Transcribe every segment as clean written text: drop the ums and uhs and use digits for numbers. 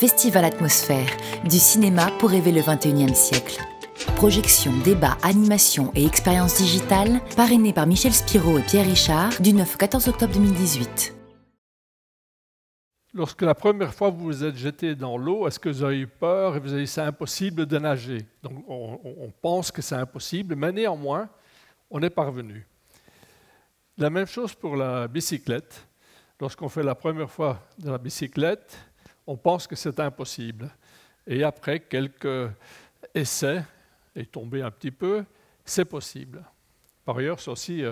Festival Atmosphère, du cinéma pour rêver le XXIe siècle. Projection, débat, animation et expériences digitales, parrainé par Michel Spiro et Pierre Richard, du 9 au 14 octobre 2018. Lorsque la première fois vous vous êtes jeté dans l'eau, est-ce que vous avez eu peur et vous avez dit c'est impossible de nager? Donc on pense que c'est impossible, mais néanmoins, on est parvenu. La même chose pour la bicyclette. Lorsqu'on fait la première fois de la bicyclette, on pense que c'est impossible. Et après quelques essais, et tomber un petit peu, c'est possible. Par ailleurs, c'est aussi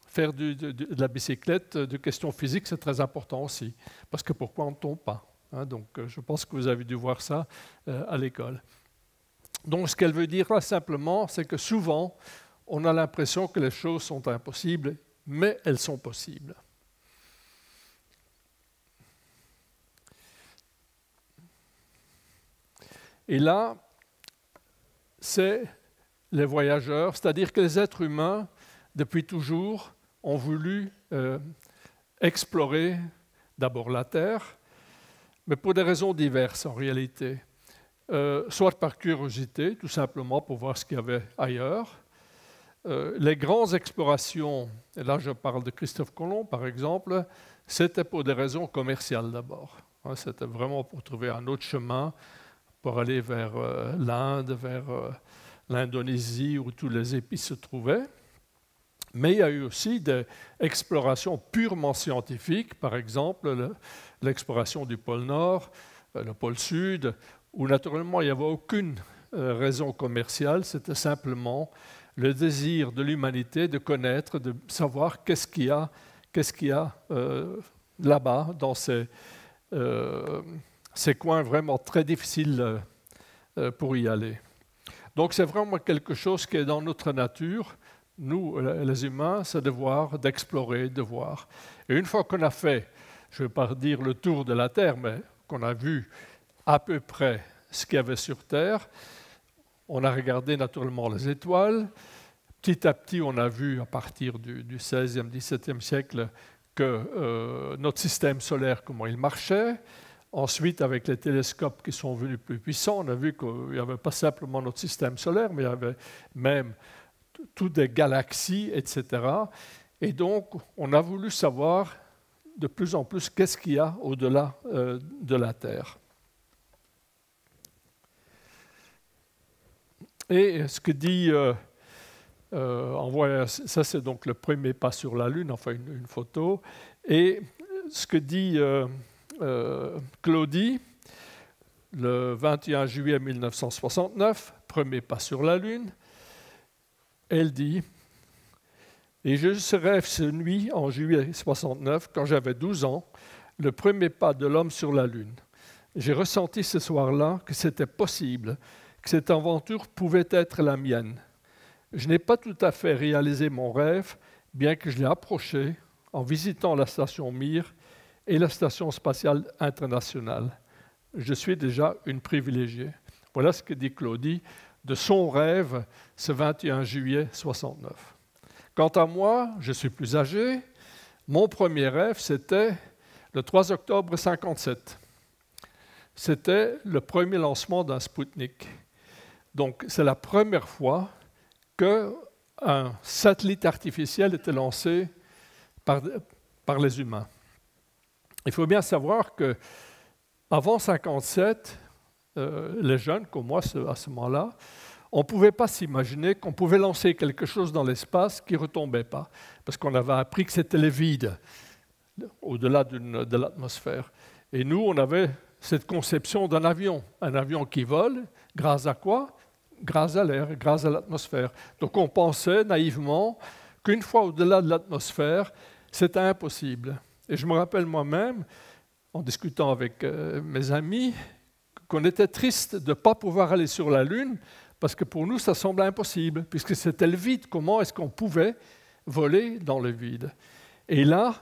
faire de la bicyclette, de questions physiques, c'est très important aussi. Parce que pourquoi on ne tombe pas, hein? Donc je pense que vous avez dû voir ça à l'école. Donc ce qu'elle veut dire là simplement, c'est que souvent, on a l'impression que les choses sont impossibles, mais elles sont possibles. Et là, c'est les voyageurs, c'est-à-dire que les êtres humains, depuis toujours, ont voulu explorer d'abord la Terre, mais pour des raisons diverses en réalité. Soit par curiosité, tout simplement pour voir ce qu'il y avait ailleurs. Les grandes explorations, et là je parle de Christophe Colomb par exemple, c'était pour des raisons commerciales d'abord. C'était vraiment pour trouver un autre chemin, pour aller vers l'Inde, vers l'Indonésie où tous les épices se trouvaient. Mais il y a eu aussi des explorations purement scientifiques, par exemple l'exploration du pôle Nord, le pôle Sud, où naturellement il n'y avait aucune raison commerciale, c'était simplement le désir de l'humanité de connaître, de savoir qu'est-ce qu'il y a là-bas, dans ces coins vraiment très difficiles pour y aller. Donc c'est vraiment quelque chose qui est dans notre nature, nous les humains, c'est de voir, d'explorer, de voir. Et une fois qu'on a fait, je ne vais pas dire le tour de la Terre, mais qu'on a vu à peu près ce qu'il y avait sur Terre, on a regardé naturellement les étoiles. Petit à petit, on a vu à partir du XVIe, XVIIe siècle que notre système solaire, comment il marchait. Ensuite, avec les télescopes qui sont venus plus puissants, on a vu qu'il n'y avait pas simplement notre système solaire, mais il y avait même toutes des galaxies, etc. Et donc, on a voulu savoir de plus en plus qu'est-ce qu'il y a au-delà de la Terre. Et ce que dit, ça c'est donc le premier pas sur la Lune, enfin une photo, et ce que dit Claudie, le 21 juillet 1969, premier pas sur la Lune, elle dit « Et je rêve ce nuit, en juillet 1969, quand j'avais 12 ans, le premier pas de l'homme sur la Lune. J'ai ressenti ce soir-là que c'était possible, que cette aventure pouvait être la mienne. Je n'ai pas tout à fait réalisé mon rêve, bien que je l'ai approché en visitant la station Mir et la Station spatiale internationale. Je suis déjà une privilégiée. » Voilà ce que dit Claudie de son rêve ce 21 juillet 1969. Quant à moi, je suis plus âgé. Mon premier rêve, c'était le 3 octobre 1957. C'était le premier lancement d'un Spoutnik. Donc, c'est la première fois qu'un satellite artificiel était lancé par les humains. Il faut bien savoir qu'avant 1957, les jeunes comme moi à ce moment-là, on ne pouvait pas s'imaginer qu'on pouvait lancer quelque chose dans l'espace qui ne retombait pas, parce qu'on avait appris que c'était le vide, au-delà de l'atmosphère. Et nous, on avait cette conception d'un avion qui vole, grâce à quoi? Grâce à l'air, grâce à l'atmosphère. Donc on pensait naïvement qu'une fois au-delà de l'atmosphère, c'était impossible. Et je me rappelle moi-même, en discutant avec mes amis, qu'on était triste de ne pas pouvoir aller sur la Lune, parce que pour nous, ça semblait impossible, puisque c'était le vide. Comment est-ce qu'on pouvait voler dans le vide? Et là,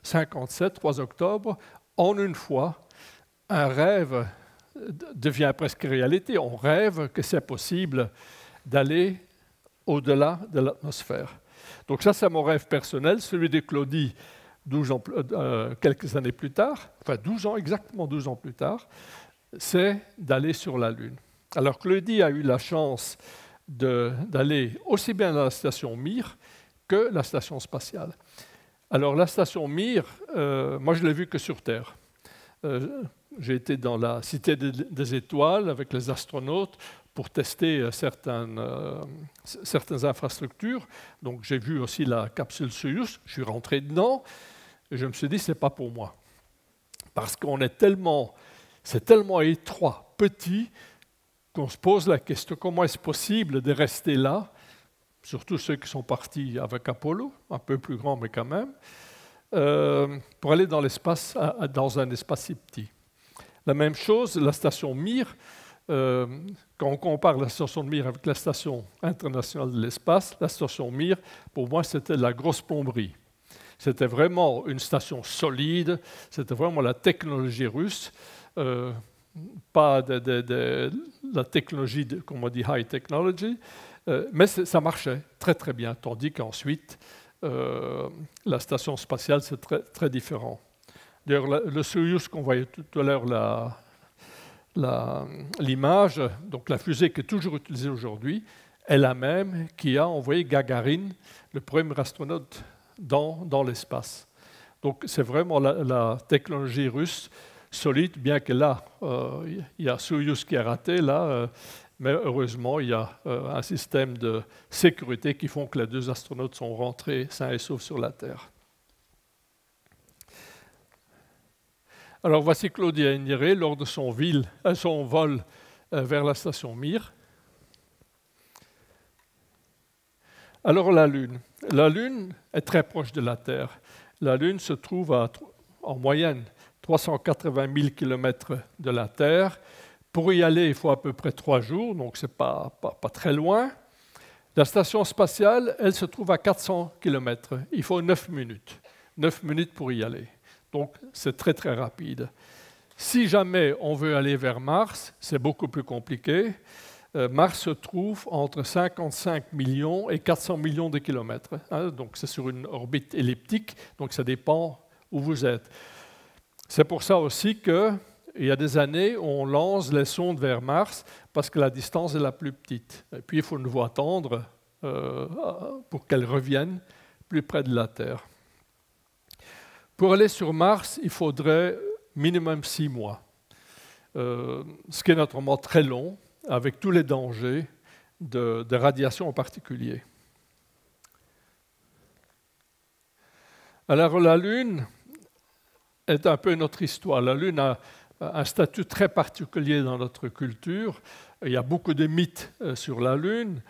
1957, 3 octobre, en une fois, un rêve devient presque réalité. On rêve que c'est possible d'aller au-delà de l'atmosphère. Donc ça, c'est mon rêve personnel. Celui de Claudie, quelques années plus tard, enfin 12 ans, exactement 12 ans plus tard, c'est d'aller sur la Lune. Alors Claudie a eu la chance d'aller aussi bien à la station Mir que la station spatiale. Alors la station Mir, moi je l'ai vue que sur Terre. J'ai été dans la Cité des Étoiles avec les astronautes pour tester certaines infrastructures. Donc j'ai vu aussi la capsule Soyuz, je suis rentré dedans et je me suis dit c'est pas pour moi. Parce qu'on est c'est tellement étroit, petit, qu'on se pose la question comment est-ce possible de rester là, surtout ceux qui sont partis avec Apollo, un peu plus grand mais quand même, pour aller dans l'espace, dans un espace si petit. La même chose, la station Mir, quand on compare la station de Mir avec la station internationale de l'espace, la station Mir, pour moi, c'était la grosse plomberie. C'était vraiment une station solide, c'était vraiment la technologie russe, pas la technologie, comme on dit, high technology, mais ça marchait très très bien, tandis qu'ensuite, la station spatiale, c'est très, très différent. D'ailleurs, le Soyuz qu'on voyait tout à l'heure, l'image, donc la fusée qui est toujours utilisée aujourd'hui, est la même qui a envoyé Gagarin, le premier astronaute, dans l'espace. Donc c'est vraiment la technologie russe solide, bien que là, il y a Soyuz qui a raté, là, mais heureusement, il y a un système de sécurité qui font que les deux astronautes sont rentrés sains et saufs sur la Terre. Alors voici Claudia Agniré lors de son vol vers la station Mir. Alors la Lune. La Lune est très proche de la Terre. La Lune se trouve en moyenne 380 000 km de la Terre. Pour y aller, il faut à peu près 3 jours, donc ce n'est pas très loin. La station spatiale, elle se trouve à 400 km. Il faut 9 minutes. 9 minutes pour y aller. Donc c'est très très rapide. Si jamais on veut aller vers Mars, c'est beaucoup plus compliqué. Mars se trouve entre 55 millions et 400 millions de kilomètres. Donc c'est sur une orbite elliptique, donc ça dépend où vous êtes. C'est pour ça aussi qu'il y a des années, on lance les sondes vers Mars parce que la distance est la plus petite. Et puis il faut nous attendre pour qu'elles reviennent plus près de la Terre. Pour aller sur Mars, il faudrait minimum 6 mois, ce qui est naturellement très long, avec tous les dangers de radiation en particulier. Alors la Lune est un peu notre histoire. La Lune a un statut très particulier dans notre culture. Il y a beaucoup de mythes sur la Lune.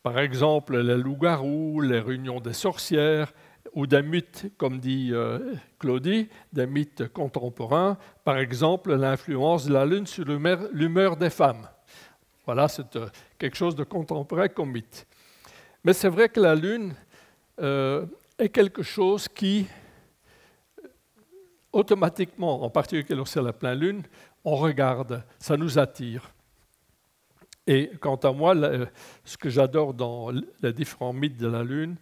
Par exemple, les loups-garous, les réunions des sorcières, ou des mythes, comme dit Claudie, des mythes contemporains. Par exemple, l'influence de la Lune sur l'humeur des femmes. Voilà, c'est quelque chose de contemporain comme mythe. Mais c'est vrai que la Lune est quelque chose qui, automatiquement, en particulier lorsqu'il y a la pleine Lune, on regarde, ça nous attire. Et quant à moi, ce que j'adore dans les différents mythes de la Lune,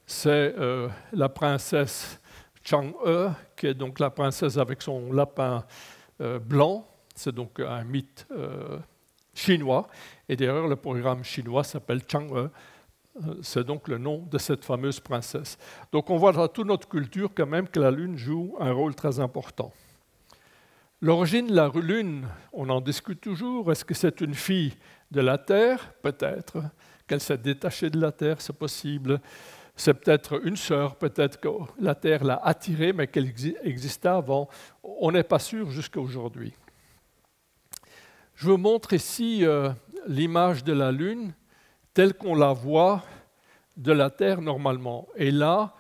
c'est la princesse Chang'e, qui est donc la princesse avec son lapin blanc. C'est donc un mythe chinois. Et d'ailleurs, le programme chinois s'appelle Chang'e. C'est donc le nom de cette fameuse princesse. Donc on voit dans toute notre culture quand même que la Lune joue un rôle très important. L'origine de la Lune, on en discute toujours. Est-ce que c'est une fille de la Terre? Peut-être. Qu'elle s'est détachée de la Terre, c'est possible. C'est peut-être une sœur, peut-être que la Terre l'a attirée, mais qu'elle existait avant. On n'est pas sûr jusqu'à aujourd'hui. Je vous montre ici l'image de la Lune telle qu'on la voit de la Terre normalement. Et là,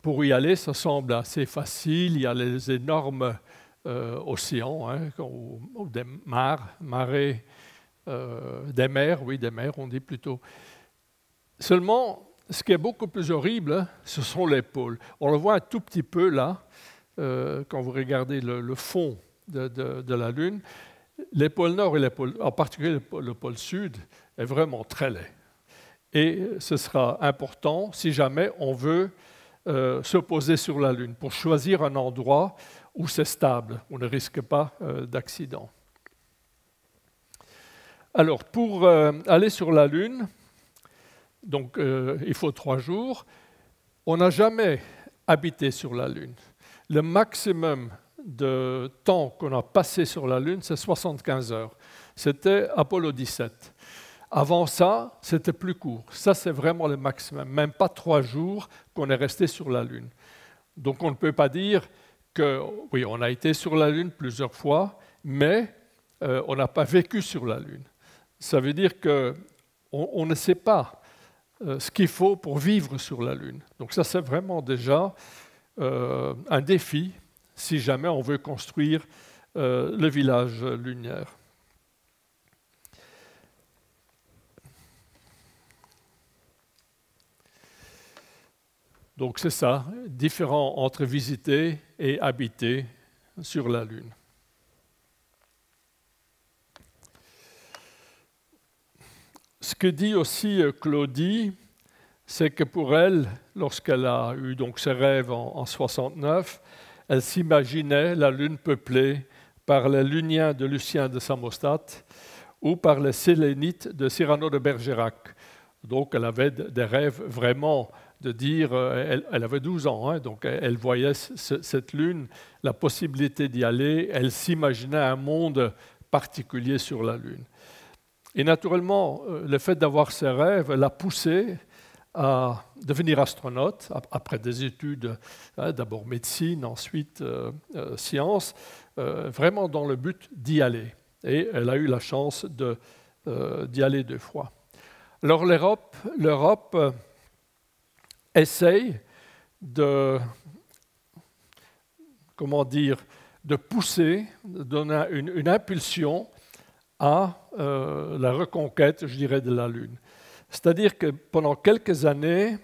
pour y aller, ça semble assez facile. Il y a les énormes océans, ou des marées, des mers, oui, des mers, on dit plutôt. Seulement, ce qui est beaucoup plus horrible, ce sont les pôles. On le voit un tout petit peu là, quand vous regardez le fond de la Lune. Les pôles Nord et les pôles, en particulier le pôle Sud, est vraiment très laid. Et ce sera important si jamais on veut se poser sur la Lune, pour choisir un endroit où c'est stable, où on ne risque pas d'accident. Alors, pour aller sur la Lune, donc, il faut 3 jours. On n'a jamais habité sur la Lune. Le maximum de temps qu'on a passé sur la Lune, c'est 75 heures. C'était Apollo 17. Avant ça, c'était plus court. Ça, c'est vraiment le maximum. Même pas 3 jours qu'on est resté sur la Lune. Donc, on ne peut pas dire que, oui, on a été sur la Lune plusieurs fois, mais on n'a pas vécu sur la Lune. Ça veut dire qu'on ne sait pas ce qu'il faut pour vivre sur la Lune. Donc ça, c'est vraiment déjà un défi si jamais on veut construire le village lunaire. Donc c'est ça, différent entre visiter et habiter sur la Lune. Ce que dit aussi Claudie, c'est que pour elle, lorsqu'elle a eu donc ses rêves en 69, elle s'imaginait la Lune peuplée par les Luniens de Lucien de Samostadt ou par les Sélénites de Cyrano de Bergerac. Donc elle avait des rêves vraiment de dire, elle avait 12 ans, hein, donc elle voyait cette Lune, la possibilité d'y aller, elle s'imaginait un monde particulier sur la Lune. Et naturellement, le fait d'avoir ces rêves l'a poussée à devenir astronaute, après des études, d'abord médecine, ensuite sciences, vraiment dans le but d'y aller. Et elle a eu la chance d'y aller 2 fois. Alors l'Europe essaye de, de pousser, de donner une impulsion à la reconquête, je dirais, de la Lune. C'est-à-dire que pendant quelques années,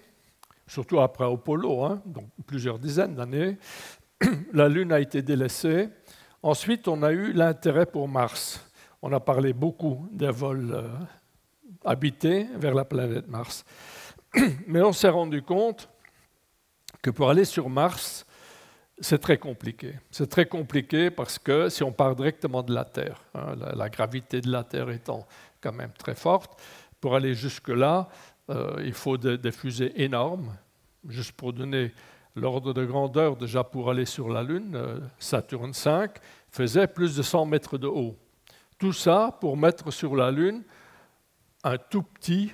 surtout après Apollo, hein, donc plusieurs dizaines d'années, la Lune a été délaissée. Ensuite, on a eu l'intérêt pour Mars. On a parlé beaucoup des vols habités vers la planète Mars. Mais on s'est rendu compte que pour aller sur Mars, c'est très compliqué. C'est très compliqué parce que si on part directement de la Terre, hein, la gravité de la Terre étant quand même très forte, pour aller jusque-là, il faut des fusées énormes. Juste pour donner l'ordre de grandeur, déjà pour aller sur la Lune, Saturne V faisait plus de 100 mètres de haut. Tout ça pour mettre sur la Lune un tout petit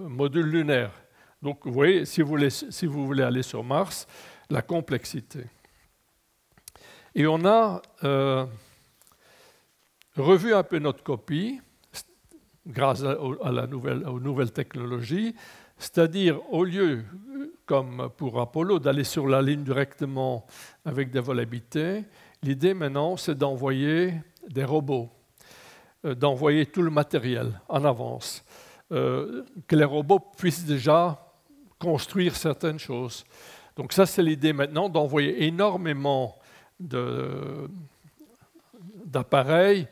module lunaire. Donc vous voyez, si vous voulez aller sur Mars, la complexité. Et on a revu un peu notre copie grâce aux nouvelles technologies, c'est-à-dire au lieu, comme pour Apollo, d'aller sur la Lune directement avec des vols habités, l'idée maintenant c'est d'envoyer des robots, d'envoyer tout le matériel en avance, que les robots puissent déjà construire certaines choses. Donc ça, c'est l'idée maintenant d'envoyer énormément d'appareils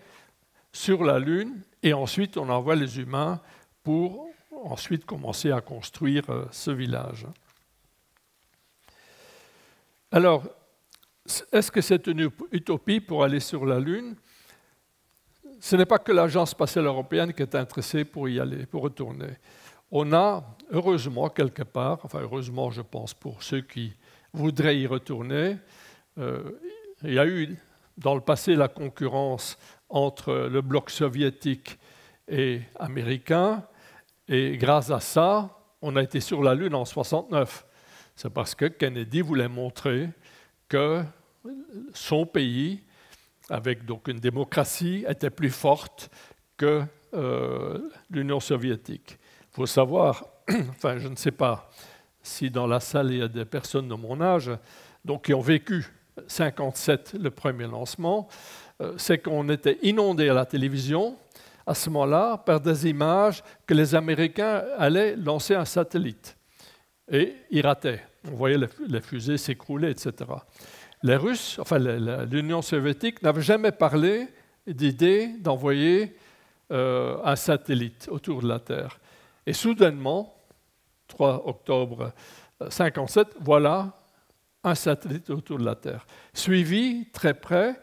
sur la Lune et ensuite on envoie les humains pour ensuite commencer à construire ce village. Alors, est-ce que c'est une utopie pour aller sur la Lune? Ce n'est pas que l'Agence spatiale européenne qui est intéressée pour y aller, pour retourner. On a, heureusement, quelque part, enfin heureusement je pense pour ceux qui voudraient y retourner, il y a eu dans le passé la concurrence entre le bloc soviétique et américain, et grâce à ça, on a été sur la Lune en 1969. C'est parce que Kennedy voulait montrer que son pays, avec donc une démocratie, était plus forte que l'Union soviétique. Il faut savoir, enfin je ne sais pas si dans la salle il y a des personnes de mon âge, donc qui ont vécu 1957 le premier lancement, c'est qu'on était inondé à la télévision à ce moment-là par des images que les Américains allaient lancer un satellite. Et ils rataient. On voyait les fusées s'écrouler, etc. Les Russes, enfin l'Union soviétique, n'avaient jamais parlé d'idée d'envoyer un satellite autour de la Terre. Et soudainement, 3 octobre 1957, voilà un satellite autour de la Terre. Suivi très près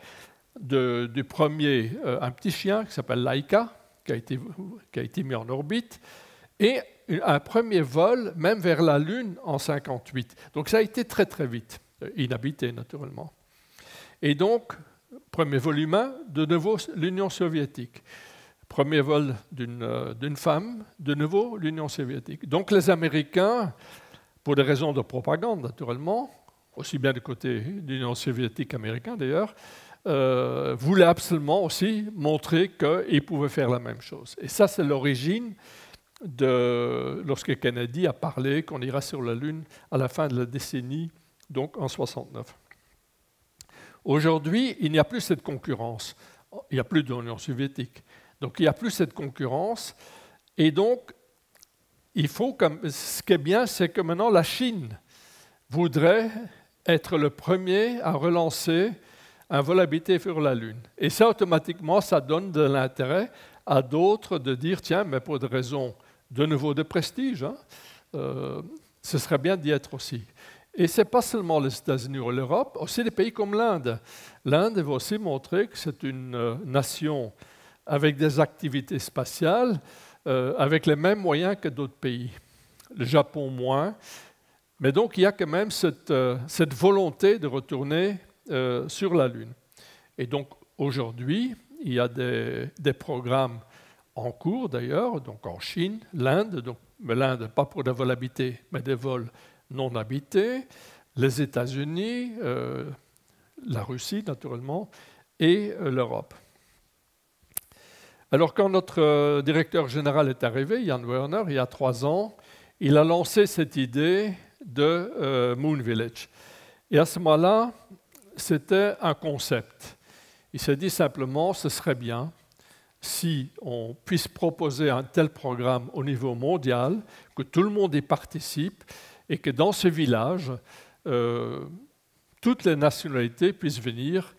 du premier, un petit chien qui s'appelle Laika, qui a été mis en orbite, et un premier vol même vers la Lune en 1958. Donc ça a été très très vite, inhabité naturellement. Et donc, premier vol humain, de nouveau l'Union soviétique. Premier vol d'une femme, de nouveau l'Union soviétique. Donc les Américains, pour des raisons de propagande naturellement, aussi bien du côté de l'Union soviétique américaine d'ailleurs, voulaient absolument aussi montrer qu'ils pouvaient faire la même chose. Et ça, c'est l'origine de lorsque Kennedy a parlé qu'on ira sur la Lune à la fin de la décennie, donc en 1969. Aujourd'hui, il n'y a plus cette concurrence. Il n'y a plus de l'Union soviétique. Donc, il n'y a plus cette concurrence. Et donc, ce qui est bien, c'est que maintenant, la Chine voudrait être le premier à relancer un vol habité sur la Lune. Et ça, automatiquement, ça donne de l'intérêt à d'autres de dire, tiens, mais pour des raisons de nouveau de prestige, hein, ce serait bien d'y être aussi. Et ce n'est pas seulement les États-Unis ou l'Europe, aussi des pays comme l'Inde. L'Inde va aussi montrer que c'est une nation avec des activités spatiales, avec les mêmes moyens que d'autres pays. Le Japon moins. Mais donc, il y a quand même cette volonté de retourner sur la Lune. Et donc, aujourd'hui, il y a des programmes en cours, d'ailleurs, donc en Chine, l'Inde, mais l'Inde, pas pour des vols habités, mais des vols non habités, les États-Unis, la Russie, naturellement, et l'Europe. Alors, quand notre directeur général est arrivé, Jan Werner, il y a 3 ans, il a lancé cette idée de Moon Village. Et à ce moment-là, c'était un concept. Il s'est dit simplement, ce serait bien si on puisse proposer un tel programme au niveau mondial, que tout le monde y participe, et que dans ce village, toutes les nationalités puissent venir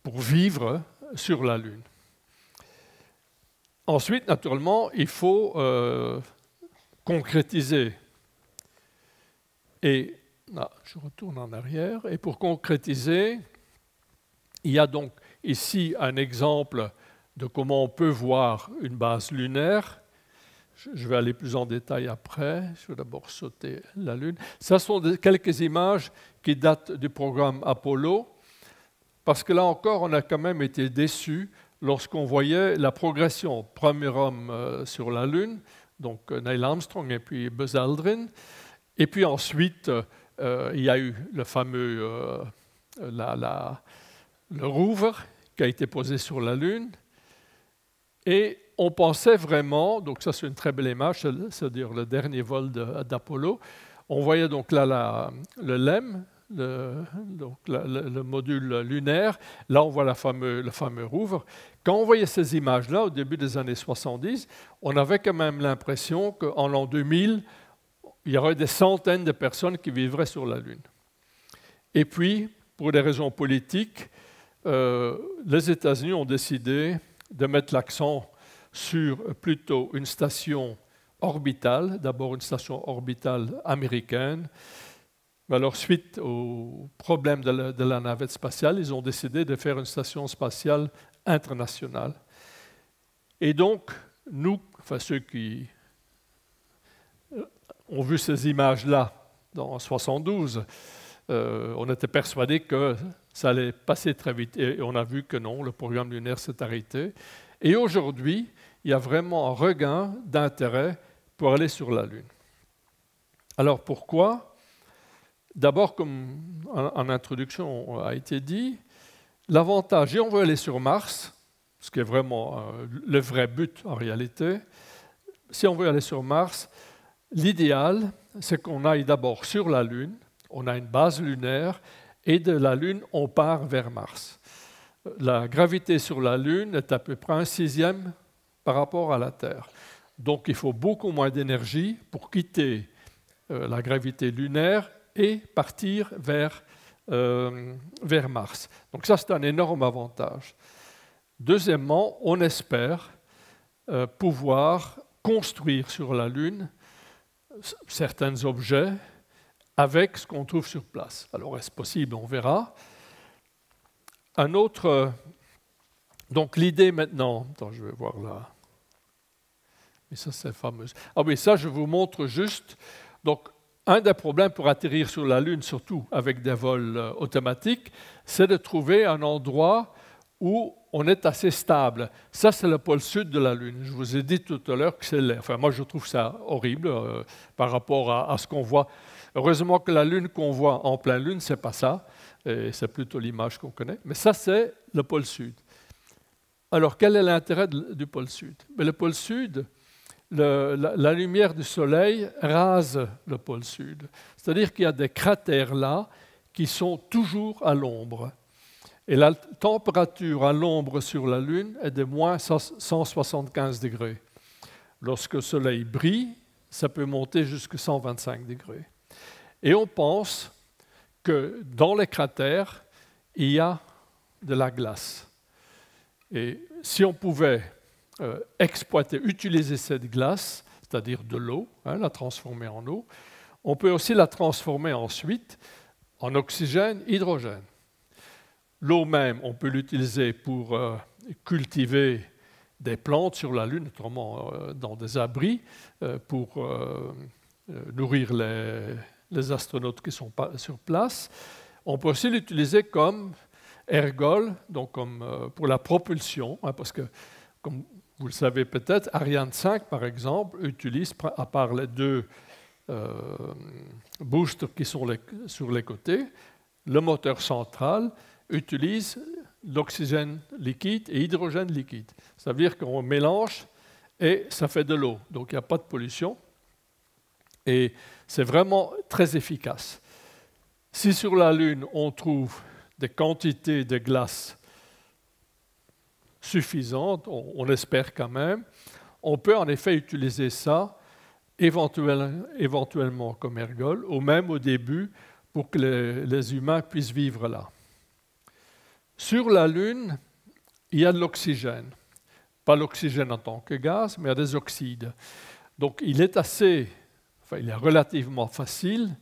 pour vivre sur la Lune. Ensuite, naturellement, il faut concrétiser. Et là, je retourne en arrière. Et pour concrétiser, il y a donc ici un exemple de comment on peut voir une base lunaire. Je vais aller plus en détail après. Je vais d'abord sauter la Lune. Ce sont quelques images qui datent du programme Apollo, parce que là encore, on a quand même été déçus lorsqu'on voyait la progression. Premier homme sur la Lune, donc Neil Armstrong et puis Buzz Aldrin. Et puis ensuite, il y a eu le fameux le rover qui a été posé sur la Lune. Et on pensait vraiment, donc ça c'est une très belle image, c'est-à-dire le dernier vol d'Apollo. On voyait donc là le LEM, le module lunaire. Là, on voit le fameux rover. Quand on voyait ces images-là, au début des années 70, on avait quand même l'impression qu'en l'an 2000, il y aurait des centaines de personnes qui vivraient sur la Lune. Et puis, pour des raisons politiques, les États-Unis ont décidé de mettre l'accent sur plutôt une station orbitale, d'abord une station orbitale américaine. Mais alors, suite au problème de la navette spatiale, ils ont décidé de faire une station spatiale internationale. Et donc, nous, enfin ceux qui ont vu ces images-là en 1972, on était persuadés que ça allait passer très vite. Et on a vu que non, le programme lunaire s'est arrêté. Et aujourd'hui, il y a vraiment un regain d'intérêt pour aller sur la Lune. Alors pourquoi ? D'abord, comme en introduction a été dit, l'avantage, et on veut aller sur Mars, ce qui est vraiment le vrai but en réalité, si on veut aller sur Mars, l'idéal, c'est qu'on aille d'abord sur la Lune, on a une base lunaire, et de la Lune, on part vers Mars. La gravité sur la Lune est à peu près 1/6 par rapport à la Terre. Donc il faut beaucoup moins d'énergie pour quitter la gravité lunaire et partir vers Mars. Donc ça, c'est un énorme avantage. Deuxièmement, on espère pouvoir construire sur la Lune certains objets avec ce qu'on trouve sur place. Alors, est-ce possible? On verra. Un autre... donc, l'idée maintenant... Attends, je vais voir là. Mais ça, c'est fameuse. Ah oui, ça, je vous montre juste. Donc, un des problèmes pour atterrir sur la Lune, surtout avec des vols automatiques, c'est de trouver un endroit où on est assez stable. Ça, c'est le pôle sud de la Lune. Je vous ai dit tout à l'heure que c'est l'air. Enfin, moi, je trouve ça horrible par rapport à ce qu'on voit. Heureusement que la Lune qu'on voit en pleine Lune, ce n'est pas ça. C'est plutôt l'image qu'on connaît. Mais ça, c'est le pôle sud. Alors, quel est l'intérêt du pôle sud? Mais le pôle sud, la lumière du Soleil rase le pôle sud. C'est-à-dire qu'il y a des cratères là qui sont toujours à l'ombre. Et la température à l'ombre sur la Lune est de moins 175 degrés. Lorsque le Soleil brille, ça peut monter jusqu'à 125 degrés. Et on pense que dans les cratères, il y a de la glace. Et si on pouvait utiliser cette glace, c'est-à-dire de l'eau, la transformer en eau, on peut aussi la transformer ensuite en oxygène, hydrogène. L'eau même, on peut l'utiliser pour cultiver des plantes sur la Lune, notamment dans des abris, pour nourrir les astronautes qui sont sur place. On peut aussi l'utiliser comme ergol, donc comme pour la propulsion, parce que, comme vous le savez peut-être, Ariane 5, par exemple, utilise, à part les deux boosters qui sont sur les côtés, le moteur central utilise l'oxygène liquide et l'hydrogène liquide. Ça veut dire qu'on mélange et ça fait de l'eau. Donc il n'y a pas de pollution. Et c'est vraiment très efficace. Si sur la Lune, on trouve des quantités de glace suffisantes, on espère quand même, on peut en effet utiliser ça éventuellement comme ergol, ou même au début pour que les humains puissent vivre là. Sur la Lune, il y a de l'oxygène. Pas l'oxygène en tant que gaz, mais il y a des oxydes. Donc il est relativement facile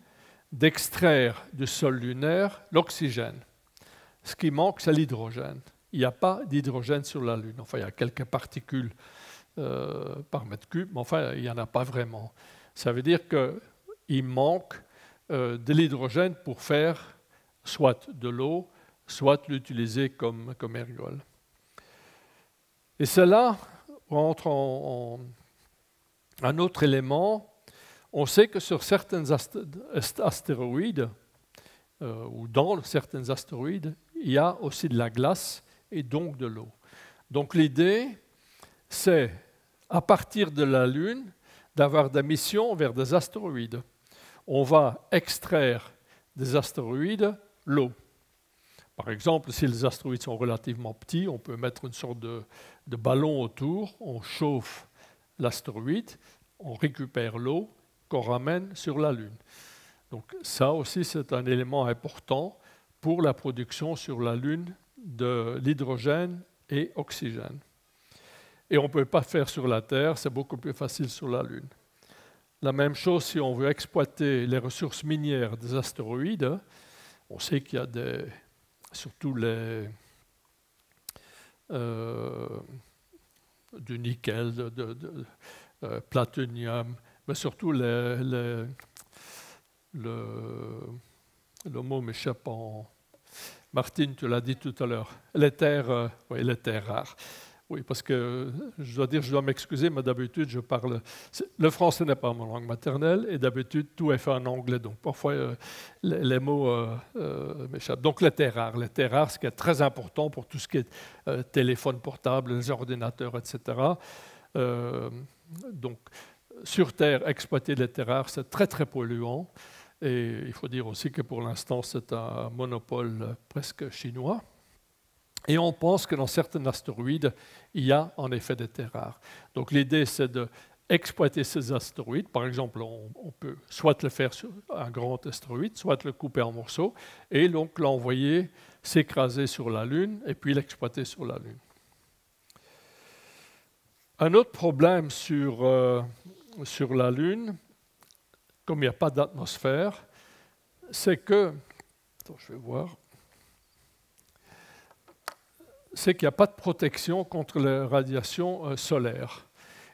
d'extraire du sol lunaire l'oxygène. Ce qui manque, c'est l'hydrogène. Il n'y a pas d'hydrogène sur la Lune. Enfin, il y a quelques particules par mètre cube, mais enfin, il n'y en a pas vraiment. Ça veut dire qu'il manque de l'hydrogène pour faire soit de l'eau, soit l'utiliser comme ergol. Et cela rentre en un autre élément. On sait que sur certains astéroïdes, ou dans certains astéroïdes, il y a aussi de la glace et donc de l'eau. Donc l'idée, c'est, à partir de la Lune, d'avoir des missions vers des astéroïdes. On va extraire des astéroïdes l'eau. Par exemple, si les astéroïdes sont relativement petits, on peut mettre une sorte de ballon autour, on chauffe l'astéroïde, on récupère l'eau qu'on ramène sur la Lune. Donc ça aussi, c'est un élément important pour la production sur la Lune de l'hydrogène et oxygène. Et on ne peut pas faire sur la Terre, c'est beaucoup plus facile sur la Lune. La même chose si on veut exploiter les ressources minières des astéroïdes. On sait qu'il y a surtout du nickel, platinium, mais surtout le mot m'échappe en... Martine, tu l'as dit tout à l'heure, les terres rares. Oui, parce que je dois m'excuser, mais d'habitude, je parle... Le français n'est pas ma langue maternelle, et d'habitude, tout est fait en anglais, donc parfois, les mots m'échappent. Donc, les terres rares, ce qui est très important pour tout ce qui est téléphone portable, les ordinateurs, etc. Donc, sur Terre, exploiter les terres rares, c'est très, très polluant. Et il faut dire aussi que pour l'instant, c'est un monopole presque chinois. Et on pense que dans certains astéroïdes, il y a en effet des terres rares. Donc l'idée, c'est d'exploiter ces astéroïdes. Par exemple, on peut soit le faire sur un grand astéroïde, soit le couper en morceaux, et donc l'envoyer s'écraser sur la Lune, et puis l'exploiter sur la Lune. Un autre problème sur la Lune, comme il n'y a pas d'atmosphère, c'est que, attends, je vais voir, c'est qu'il n'y a pas de protection contre les radiations solaires.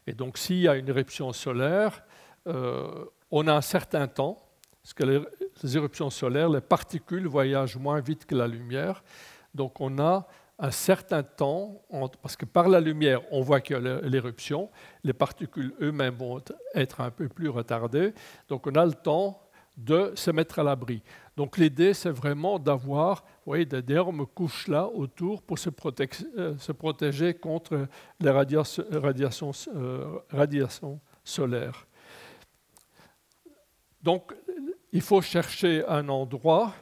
Et donc, s'il y a une éruption solaire, on a un certain temps, parce que les éruptions solaires, les particules voyagent moins vite que la lumière. Donc, on a un certain temps, parce que par la lumière, on voit qu'il y a l'éruption, les particules eux-mêmes vont être un peu plus retardées. Donc, on a le temps de se mettre à l'abri. Donc l'idée, c'est vraiment d'avoir d'énormes couches là autour pour se protéger contre les radiations solaires. Donc il faut chercher un endroit,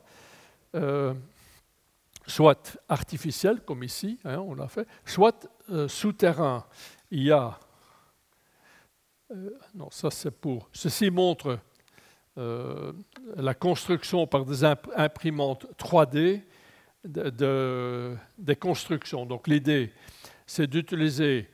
soit artificiel, comme ici, hein, on l'a fait, soit souterrain. Il y a... non, ça c'est pour... Ceci montre... la construction par des imprimantes 3D des constructions. Donc l'idée, c'est d'utiliser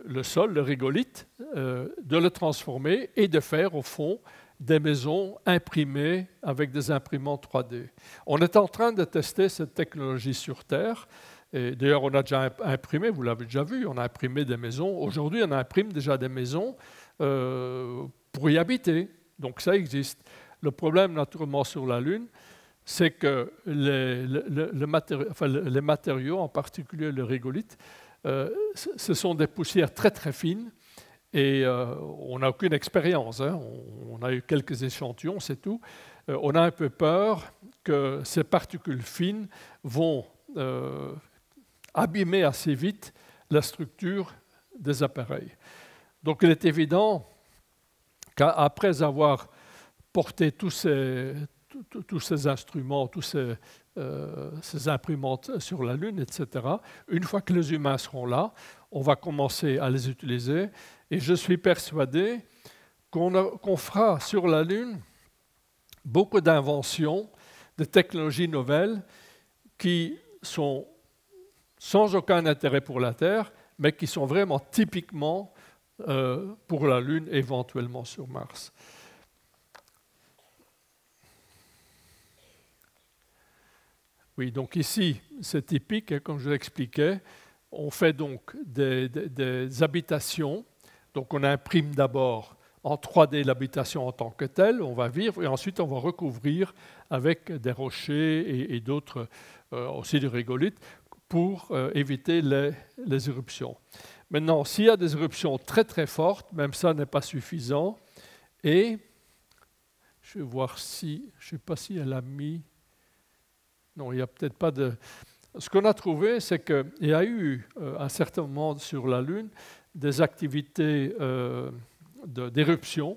le sol, le régolithe, de le transformer et de faire au fond des maisons imprimées avec des imprimantes 3D. On est en train de tester cette technologie sur Terre. D'ailleurs, on a déjà imprimé, vous l'avez déjà vu, on a imprimé des maisons. Aujourd'hui, on imprime déjà des maisons pour y habiter. Donc ça existe. Le problème, naturellement, sur la Lune, c'est que les matériaux, en particulier le régolithe, ce sont des poussières très très fines et on n'a aucune expérience. Hein. On a eu quelques échantillons, c'est tout. On a un peu peur que ces particules fines vont abîmer assez vite la structure des appareils. Donc il est évident qu'après avoir porté tous ces instruments, ces imprimantes sur la Lune, etc., une fois que les humains seront là, on va commencer à les utiliser. Et je suis persuadé qu'on fera sur la Lune beaucoup d'inventions, de technologies nouvelles qui sont sans aucun intérêt pour la Terre, mais qui sont vraiment typiquement pour la Lune, éventuellement sur Mars. Oui, donc ici, c'est typique, hein, comme je l'expliquais. On fait donc des habitations. Donc on imprime d'abord en 3D l'habitation en tant que telle, on va vivre, et ensuite on va recouvrir avec des rochers et d'autres, aussi du régolithe, pour éviter les éruptions. Maintenant, s'il y a des éruptions très très fortes, même ça n'est pas suffisant. Et je vais voir si, je ne sais pas si elle a mis... Non, il n'y a peut-être pas de... Ce qu'on a trouvé, c'est qu'il y a eu, à un certain moment sur la Lune, des activités d'éruption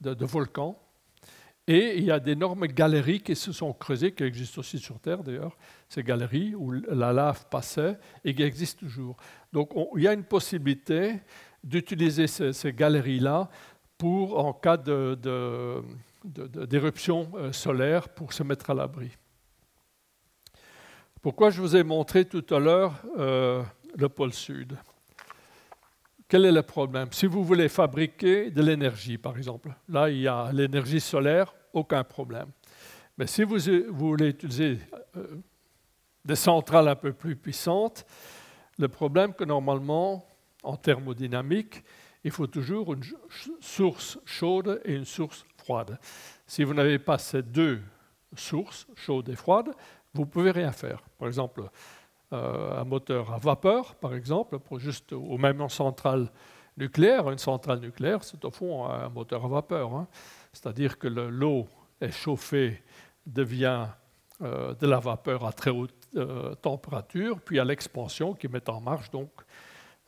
de volcans. Et il y a d'énormes galeries qui se sont creusées, qui existent aussi sur Terre d'ailleurs, ces galeries où la lave passait et qui existent toujours. Donc il y a une possibilité d'utiliser ces galeries-là en cas d'éruption solaire pour se mettre à l'abri. Pourquoi je vous ai montré tout à l'heure le pôle Sud? Quel est le problème? Si vous voulez fabriquer de l'énergie, par exemple, là, il y a l'énergie solaire, aucun problème. Mais si vous voulez utiliser des centrales un peu plus puissantes, le problème est que normalement, en thermodynamique, il faut toujours une source chaude et une source froide. Si vous n'avez pas ces deux sources, chaude et froide, vous ne pouvez rien faire. Par exemple, un moteur à vapeur, par exemple, juste ou même une centrale nucléaire. Une centrale nucléaire, c'est au fond un moteur à vapeur. Hein. C'est-à-dire que l'eau est chauffée, devient de la vapeur à très haute température, puis à l'expansion qui met en marche, donc,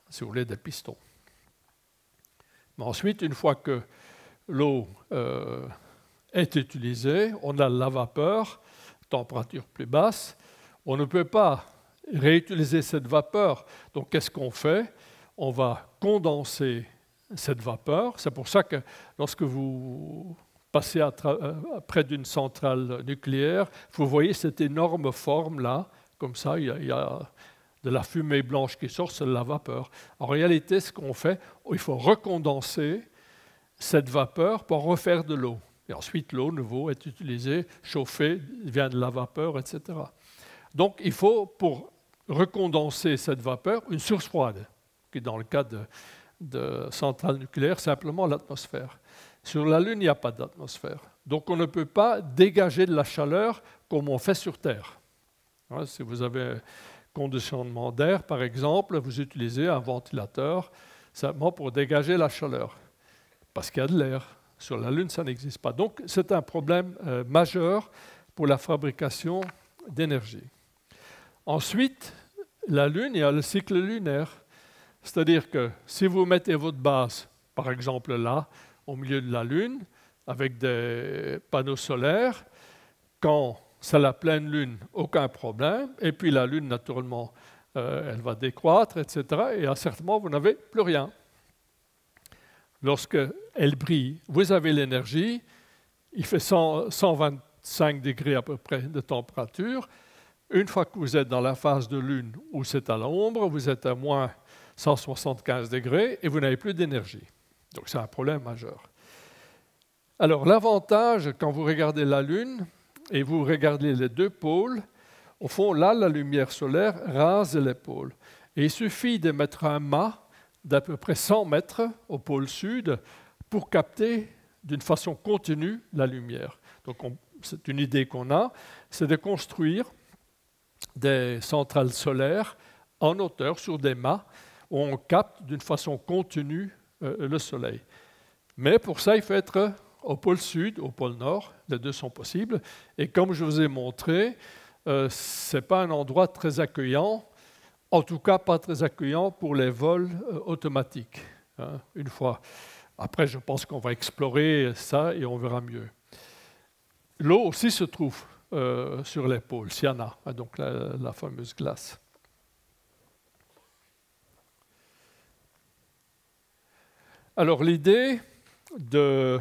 si vous voulez, des pistons. Mais ensuite, une fois que l'eau est utilisée, on a la vapeur, température plus basse. On ne peut pas réutiliser cette vapeur. Donc, qu'est-ce qu'on fait? On va condenser cette vapeur. C'est pour ça que lorsque vous passez près d'une centrale nucléaire, vous voyez cette énorme forme-là, comme ça, il y a de la fumée blanche qui sort, c'est de la vapeur. En réalité, ce qu'on fait, il faut recondenser cette vapeur pour refaire de l'eau. Et ensuite, l'eau, nouveau, est utilisée, chauffée, vient de la vapeur, etc. Donc, il faut, pour recondenser cette vapeur, une source froide, qui dans le cas de centrales nucléaires, simplement l'atmosphère. Sur la Lune, il n'y a pas d'atmosphère. Donc, on ne peut pas dégager de la chaleur comme on fait sur Terre. Hein, si vous avez un conditionnement d'air, par exemple, vous utilisez un ventilateur simplement pour dégager la chaleur, parce qu'il y a de l'air. Sur la Lune, ça n'existe pas. Donc, c'est un problème majeur pour la fabrication d'énergie. Ensuite, la Lune, il y a le cycle lunaire. C'est-à-dire que si vous mettez votre base, par exemple là, au milieu de la Lune, avec des panneaux solaires, quand c'est la pleine Lune, aucun problème. Et puis la Lune, naturellement, elle va décroître, etc. Et à certain moment, vous n'avez plus rien. Lorsqu'elle brille, vous avez l'énergie, il fait 125 degrés à peu près de température. Une fois que vous êtes dans la phase de Lune où c'est à l'ombre, vous êtes à moins 175 degrés et vous n'avez plus d'énergie. Donc c'est un problème majeur. Alors l'avantage, quand vous regardez la Lune et vous regardez les deux pôles, au fond, là, la lumière solaire rase les pôles. Et il suffit de mettre un mât d'à peu près 100 mètres au pôle sud pour capter d'une façon continue la lumière. Donc c'est une idée qu'on a, c'est de construire des centrales solaires en hauteur sur des mâts où on capte d'une façon continue le soleil. Mais pour ça, il faut être au pôle sud, au pôle nord, les deux sont possibles. Et comme je vous ai montré, ce n'est pas un endroit très accueillant, en tout cas pas très accueillant pour les vols automatiques. Hein, une fois. Après, je pense qu'on va explorer ça et on verra mieux. L'eau aussi se trouve sur les pôles, s'il y en a, donc la fameuse glace. Alors l'idée de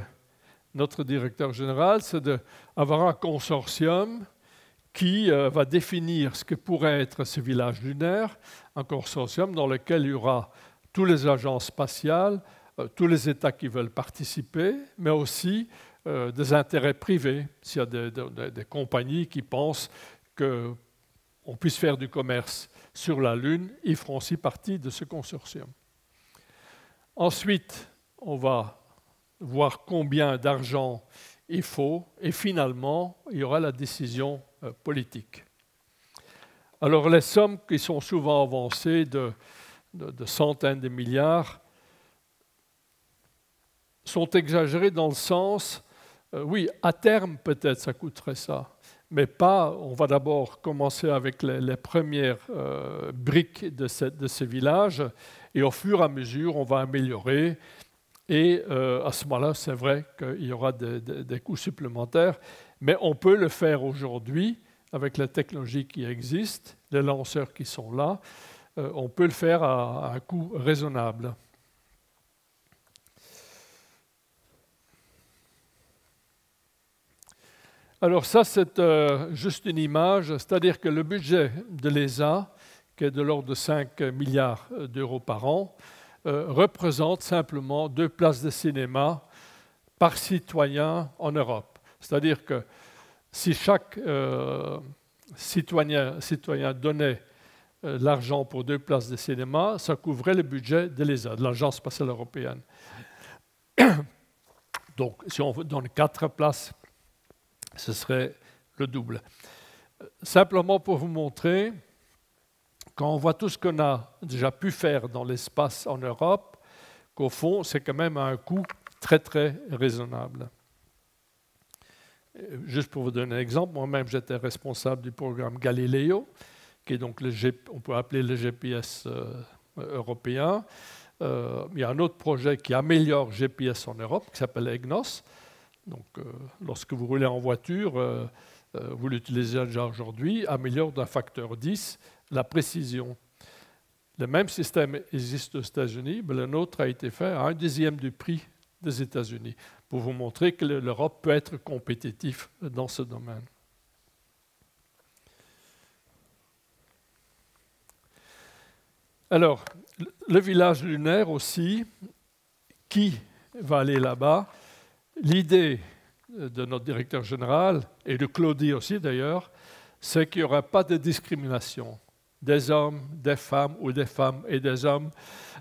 notre directeur général, c'est d'avoir un consortium qui va définir ce que pourrait être ce village lunaire, un consortium dans lequel il y aura tous les agences spatiales, tous les États qui veulent participer, mais aussi des intérêts privés, s'il y a des compagnies qui pensent qu'on puisse faire du commerce sur la Lune, ils feront aussi partie de ce consortium. Ensuite, on va voir combien d'argent il faut, et finalement, il y aura la décision politique. Alors, les sommes qui sont souvent avancées de centaines de milliards sont exagérées dans le sens, oui, à terme, peut-être, ça coûterait ça, mais pas, on va d'abord commencer avec les premières briques de ces villages, et au fur et à mesure, on va améliorer. Et à ce moment-là, c'est vrai qu'il y aura des coûts supplémentaires, mais on peut le faire aujourd'hui avec la technologie qui existe, les lanceurs qui sont là, on peut le faire à un coût raisonnable. Alors ça, c'est juste une image, c'est-à-dire que le budget de l'ESA, qui est de l'ordre de 5 milliards d'euros par an, représente simplement 2 places de cinéma par citoyen en Europe. C'est-à-dire que si chaque citoyen donnait l'argent pour 2 places de cinéma, ça couvrait le budget de l'ESA, de l'Agence spatiale européenne. Donc, si on donne 4 places, ce serait le double. Simplement pour vous montrer, quand on voit tout ce qu'on a déjà pu faire dans l'espace en Europe, qu'au fond, c'est quand même à un coût très, très raisonnable. Juste pour vous donner un exemple, moi-même, j'étais responsable du programme Galileo, qui est donc on peut appeler le GPS européen. Il y a un autre projet qui améliore GPS en Europe, qui s'appelle EGNOS. Donc, lorsque vous roulez en voiture, vous l'utilisez déjà aujourd'hui, améliore d'un facteur 10 la précision. Le même système existe aux États-Unis, mais le nôtre a été fait à 1/10 du prix des États-Unis, pour vous montrer que l'Europe peut être compétitive dans ce domaine. Alors, le village lunaire aussi, qui va aller là-bas? L'idée de notre directeur général, et de Claudie aussi d'ailleurs, c'est qu'il n'y aura pas de discrimination des hommes, des femmes ou des femmes et des hommes,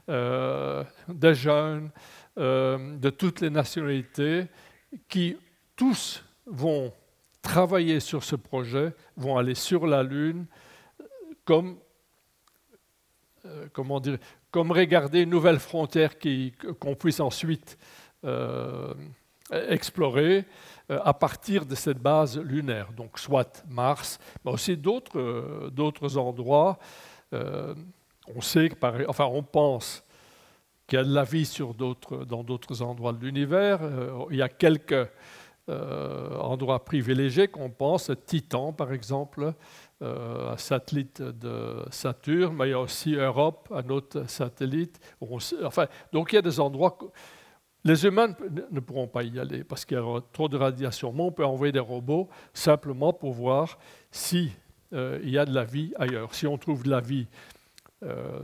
des jeunes, de toutes les nationalités, qui tous vont travailler sur ce projet, vont aller sur la Lune comme, comme regarder une nouvelle frontière qu'on puisse ensuite explorer à partir de cette base lunaire, donc soit Mars, mais aussi d'autres endroits. On sait on pense qu'il y a de la vie dans d'autres endroits de l'univers. Il y a quelques endroits privilégiés qu'on pense, Titan par exemple, un satellite de Saturne, mais il y a aussi Europe, un autre satellite. Donc il y a des endroits. Les humains ne pourront pas y aller parce qu'il y a trop de radiation. Mais on peut envoyer des robots simplement pour voir s'il y a de la vie ailleurs. Si on trouve de la vie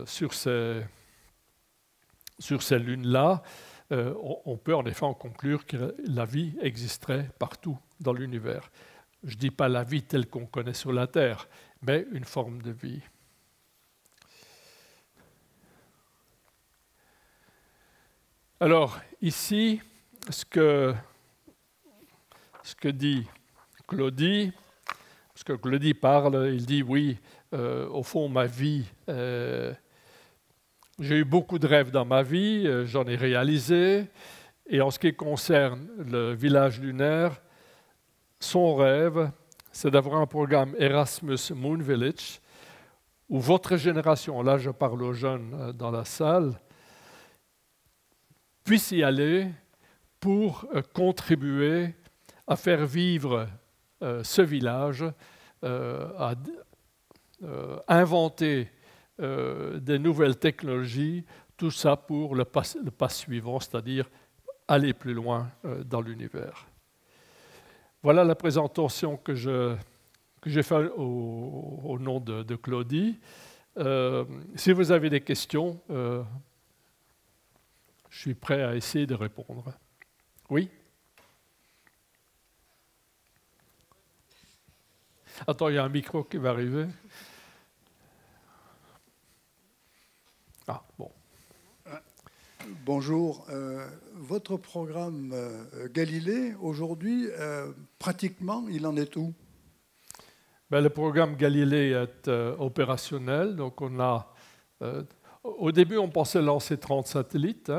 sur ces lunes-là, on peut en effet en conclure que la vie existerait partout dans l'univers. Je ne dis pas la vie telle qu'on connaît sur la Terre, mais une forme de vie. Alors, ici, ce que dit Claudie, parce que Claudie parle, il dit, oui, au fond, ma vie, j'ai eu beaucoup de rêves dans ma vie, j'en ai réalisé, et en ce qui concerne le village lunaire, son rêve, c'est d'avoir un programme Erasmus Moon Village, où votre génération, là je parle aux jeunes dans la salle, puisse y aller pour contribuer à faire vivre ce village, à inventer des nouvelles technologies, tout ça pour le pas suivant, c'est-à-dire aller plus loin dans l'univers. Voilà la présentation que j'ai faite au nom de Claudie. Si vous avez des questions, je suis prêt à essayer de répondre. Oui? Attends, il y a un micro qui va arriver. Ah, bon. Bonjour. Votre programme Galilée, aujourd'hui, pratiquement, il en est où? Ben, le programme Galilée est opérationnel. Donc on a, au début, on pensait lancer 30 satellites,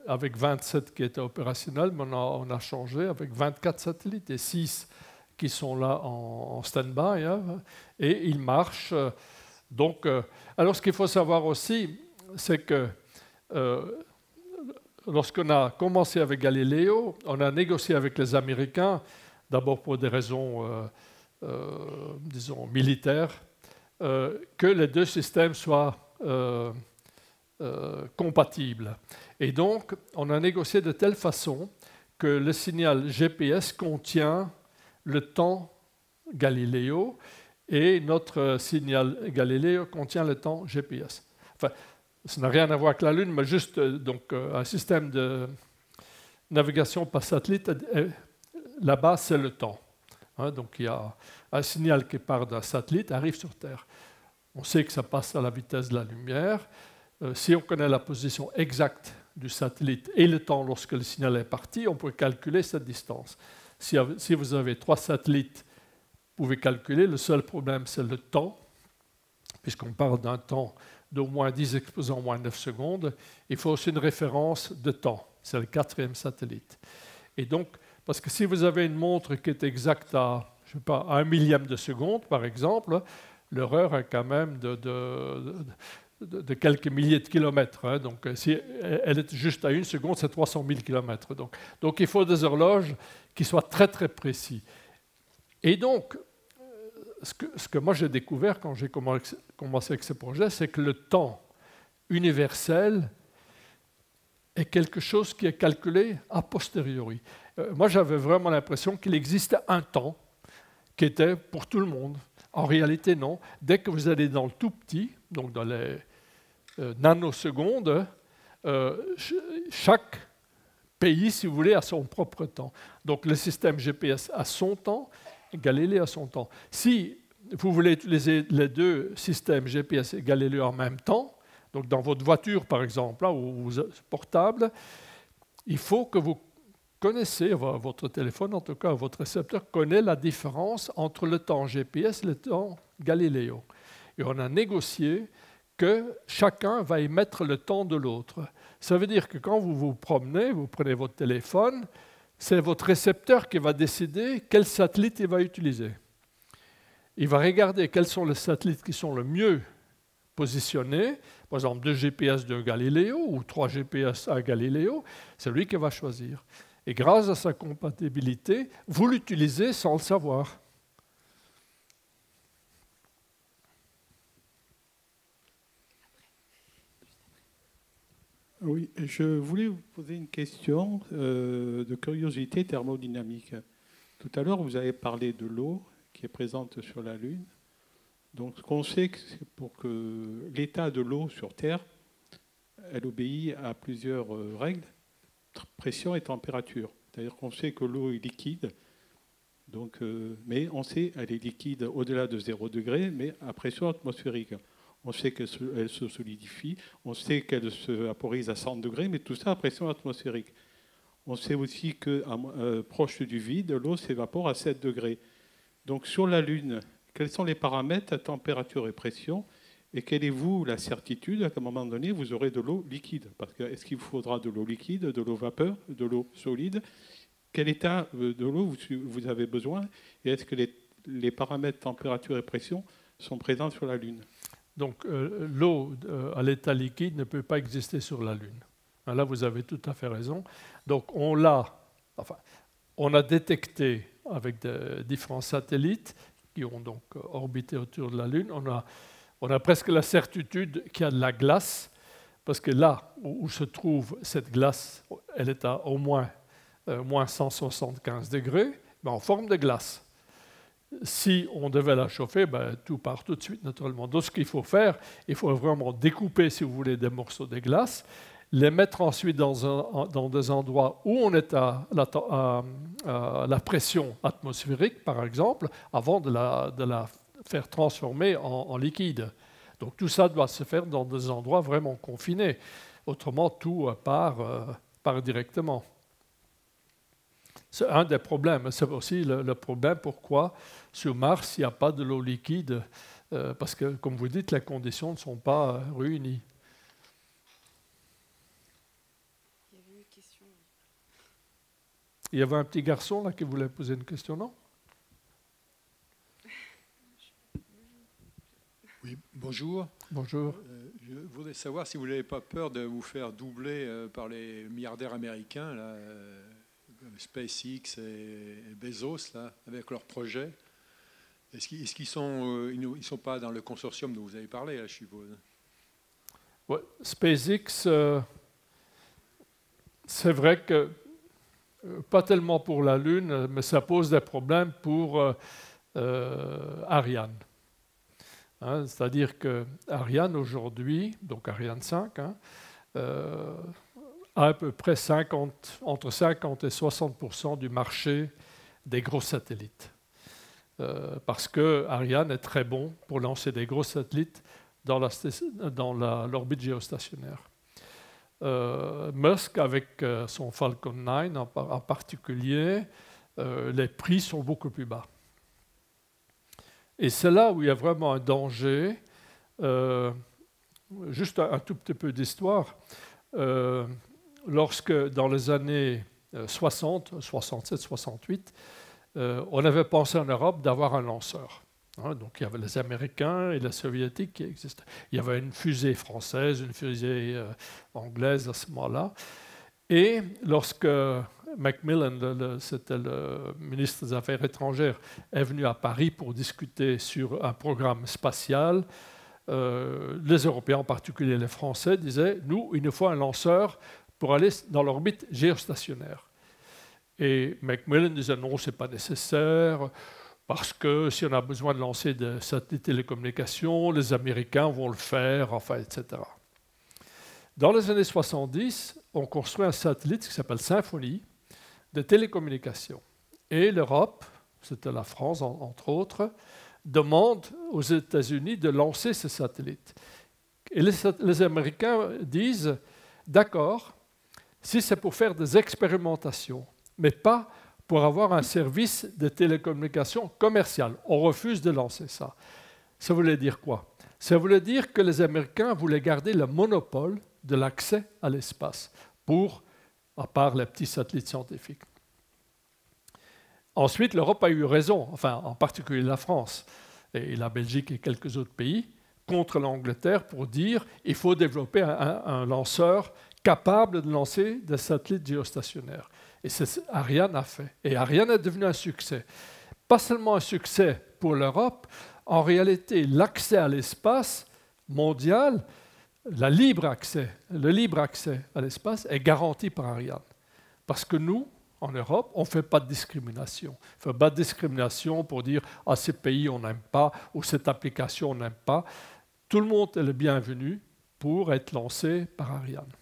avec 27 qui étaient opérationnels, mais on a changé avec 24 satellites et 6 qui sont là en stand-by, et ils marchent. Donc, alors ce qu'il faut savoir aussi, c'est que lorsqu'on a commencé avec Galileo, on a négocié avec les Américains, d'abord pour des raisons, disons, militaires, que les deux systèmes soient compatibles. Et donc, on a négocié de telle façon que le signal GPS contient le temps Galileo et notre signal Galileo contient le temps GPS. Enfin, ça n'a rien à voir avec la Lune, mais juste donc, un système de navigation par satellite, là-bas, c'est le temps. Donc il y a un signal qui part d'un satellite, arrive sur Terre. On sait que ça passe à la vitesse de la lumière. Si on connaît la position exacte du satellite et le temps lorsque le signal est parti, on peut calculer cette distance. Si vous avez 3 satellites, vous pouvez calculer. Le seul problème, c'est le temps, puisqu'on parle d'un temps d'au moins 10 exposant moins 9 secondes. Il faut aussi une référence de temps. C'est le 4e satellite. Et donc, parce que si vous avez une montre qui est exacte à, je sais pas, 1 millième de seconde, par exemple, l'erreur est quand même de quelques milliers de kilomètres. Donc, si elle est juste à 1 seconde, c'est 300 000 kilomètres. Donc, il faut des horloges qui soient très, très précis. Et donc, ce que moi j'ai découvert quand j'ai commencé avec ce projet, c'est que le temps universel est quelque chose qui est calculé a posteriori. Moi, j'avais vraiment l'impression qu'il existait un temps qui était pour tout le monde. En réalité, non. Dès que vous allez dans le tout petit, donc dans les nanosecondes, chaque pays, si vous voulez, a son propre temps. Donc le système GPS a son temps, Galilée a son temps. Si vous voulez utiliser les deux systèmes GPS et Galilée en même temps, donc dans votre voiture par exemple, là, ou vos portables, il faut que vous connaissez, votre téléphone en tout cas, votre récepteur connaît la différence entre le temps GPS et le temps Galiléo. Et on a négocié que chacun va émettre le temps de l'autre. Ça veut dire que quand vous vous promenez, vous prenez votre téléphone, c'est votre récepteur qui va décider quel satellite il va utiliser. Il va regarder quels sont les satellites qui sont le mieux positionnés, par exemple 2 GPS de Galiléo ou 3 GPS à Galiléo, c'est lui qui va choisir. Et grâce à sa compatibilité, vous l'utilisez sans le savoir. Oui, je voulais vous poser une question de curiosité thermodynamique. Tout à l'heure, vous avez parlé de l'eau qui est présente sur la Lune. Donc, ce qu'on sait, c'est pour que l'état de l'eau sur Terre, elle obéit à plusieurs règles, pression et température. C'est-à-dire qu'on sait que l'eau est liquide, donc, mais on sait qu'elle est liquide au-delà de 0 degré, mais à pression atmosphérique. On sait qu'elle se solidifie, on sait qu'elle se vaporise à 100 degrés, mais tout ça à pression atmosphérique. On sait aussi que proche du vide, l'eau s'évapore à 7 degrés. Donc sur la Lune, quels sont les paramètres à température et pression? Et quelle est, vous, la certitude qu'à un moment donné, vous aurez de l'eau liquide? Parce que est-ce qu'il vous faudra de l'eau liquide, de l'eau vapeur, de l'eau solide? Quel état de l'eau vous avez besoin? Et est-ce que les paramètres température et pression sont présents sur la Lune? Donc l'eau à l'état liquide ne peut pas exister sur la Lune. Là, vous avez tout à fait raison. Donc on a détecté avec différents satellites qui ont donc orbité autour de la Lune, on a presque la certitude qu'il y a de la glace, parce que là où se trouve cette glace, elle est à au moins moins 175 degrés, mais en forme de glace. Si on devait la chauffer, tout part tout de suite naturellement. Donc ce qu'il faut faire, il faut vraiment découper, si vous voulez, des morceaux de glace, les mettre ensuite dans des endroits où on est à la pression atmosphérique, par exemple, avant de la faire transformer en liquide. Donc tout ça doit se faire dans des endroits vraiment confinés. Autrement, tout part directement. C'est un des problèmes. C'est aussi le problème pourquoi sur Mars, il n'y a pas de l'eau liquide, parce que, comme vous dites, les conditions ne sont pas réunies. Il y avait un petit garçon là qui voulait poser une question, non? Oui, bonjour. Bonjour. Je voudrais savoir si vous n'avez pas peur de vous faire doubler par les milliardaires américains, là, SpaceX et Bezos, là, avec leurs projets. Est-ce qu'ils sont, ils sont pas dans le consortium dont vous avez parlé, là, je suppose? Ouais, SpaceX, c'est vrai que pas tellement pour la Lune, mais ça pose des problèmes pour Ariane. Hein, c'est-à-dire que Ariane aujourd'hui, donc Ariane 5, a à peu près entre 50 et 60% du marché des gros satellites. Parce que Ariane est très bon pour lancer des gros satellites dans l'orbite géostationnaire. Musk, avec son Falcon 9 en particulier, les prix sont beaucoup plus bas. Et c'est là où il y a vraiment un danger. Juste un tout petit peu d'histoire. Lorsque, dans les années 60, 67, 68, on avait pensé en Europe d'avoir un lanceur. Donc il y avait les Américains et les Soviétiques qui existaient. Il y avait une fusée française, une fusée anglaise à ce moment-là. Et lorsque Macmillan, c'était le ministre des Affaires étrangères, est venu à Paris pour discuter sur un programme spatial, les Européens, en particulier les Français, disaient « Nous, il nous faut un lanceur pour aller dans l'orbite géostationnaire ». Et Macmillan disait « Non, ce n'est pas nécessaire ». Parce que si on a besoin de lancer des satellites de télécommunications, les Américains vont le faire, enfin, etc. Dans les années 70, on construit un satellite qui s'appelle Symphonie de télécommunications. Et l'Europe, c'était la France entre autres, demande aux États-Unis de lancer ce satellite. Et les Américains disent, d'accord, si c'est pour faire des expérimentations, mais pas pour avoir un service de télécommunications commercial. On refuse de lancer ça. Ça voulait dire quoi? Ça voulait dire que les Américains voulaient garder le monopole de l'accès à l'espace, à part les petits satellites scientifiques. Ensuite, l'Europe a eu raison, enfin en particulier la France et la Belgique et quelques autres pays, contre l'Angleterre pour dire qu'il faut développer un lanceur capable de lancer des satellites géostationnaires. Et c'est ce qu'Ariane a fait. Et Ariane est devenu un succès. Pas seulement un succès pour l'Europe, en réalité, l'accès à l'espace mondial, le libre accès à l'espace est garanti par Ariane. Parce que nous, en Europe, on ne fait pas de discrimination. On ne fait pas de discrimination pour dire « Ah, ce pays, on n'aime pas » ou « Cette application, on n'aime pas ». Tout le monde est le bienvenu pour être lancé par Ariane.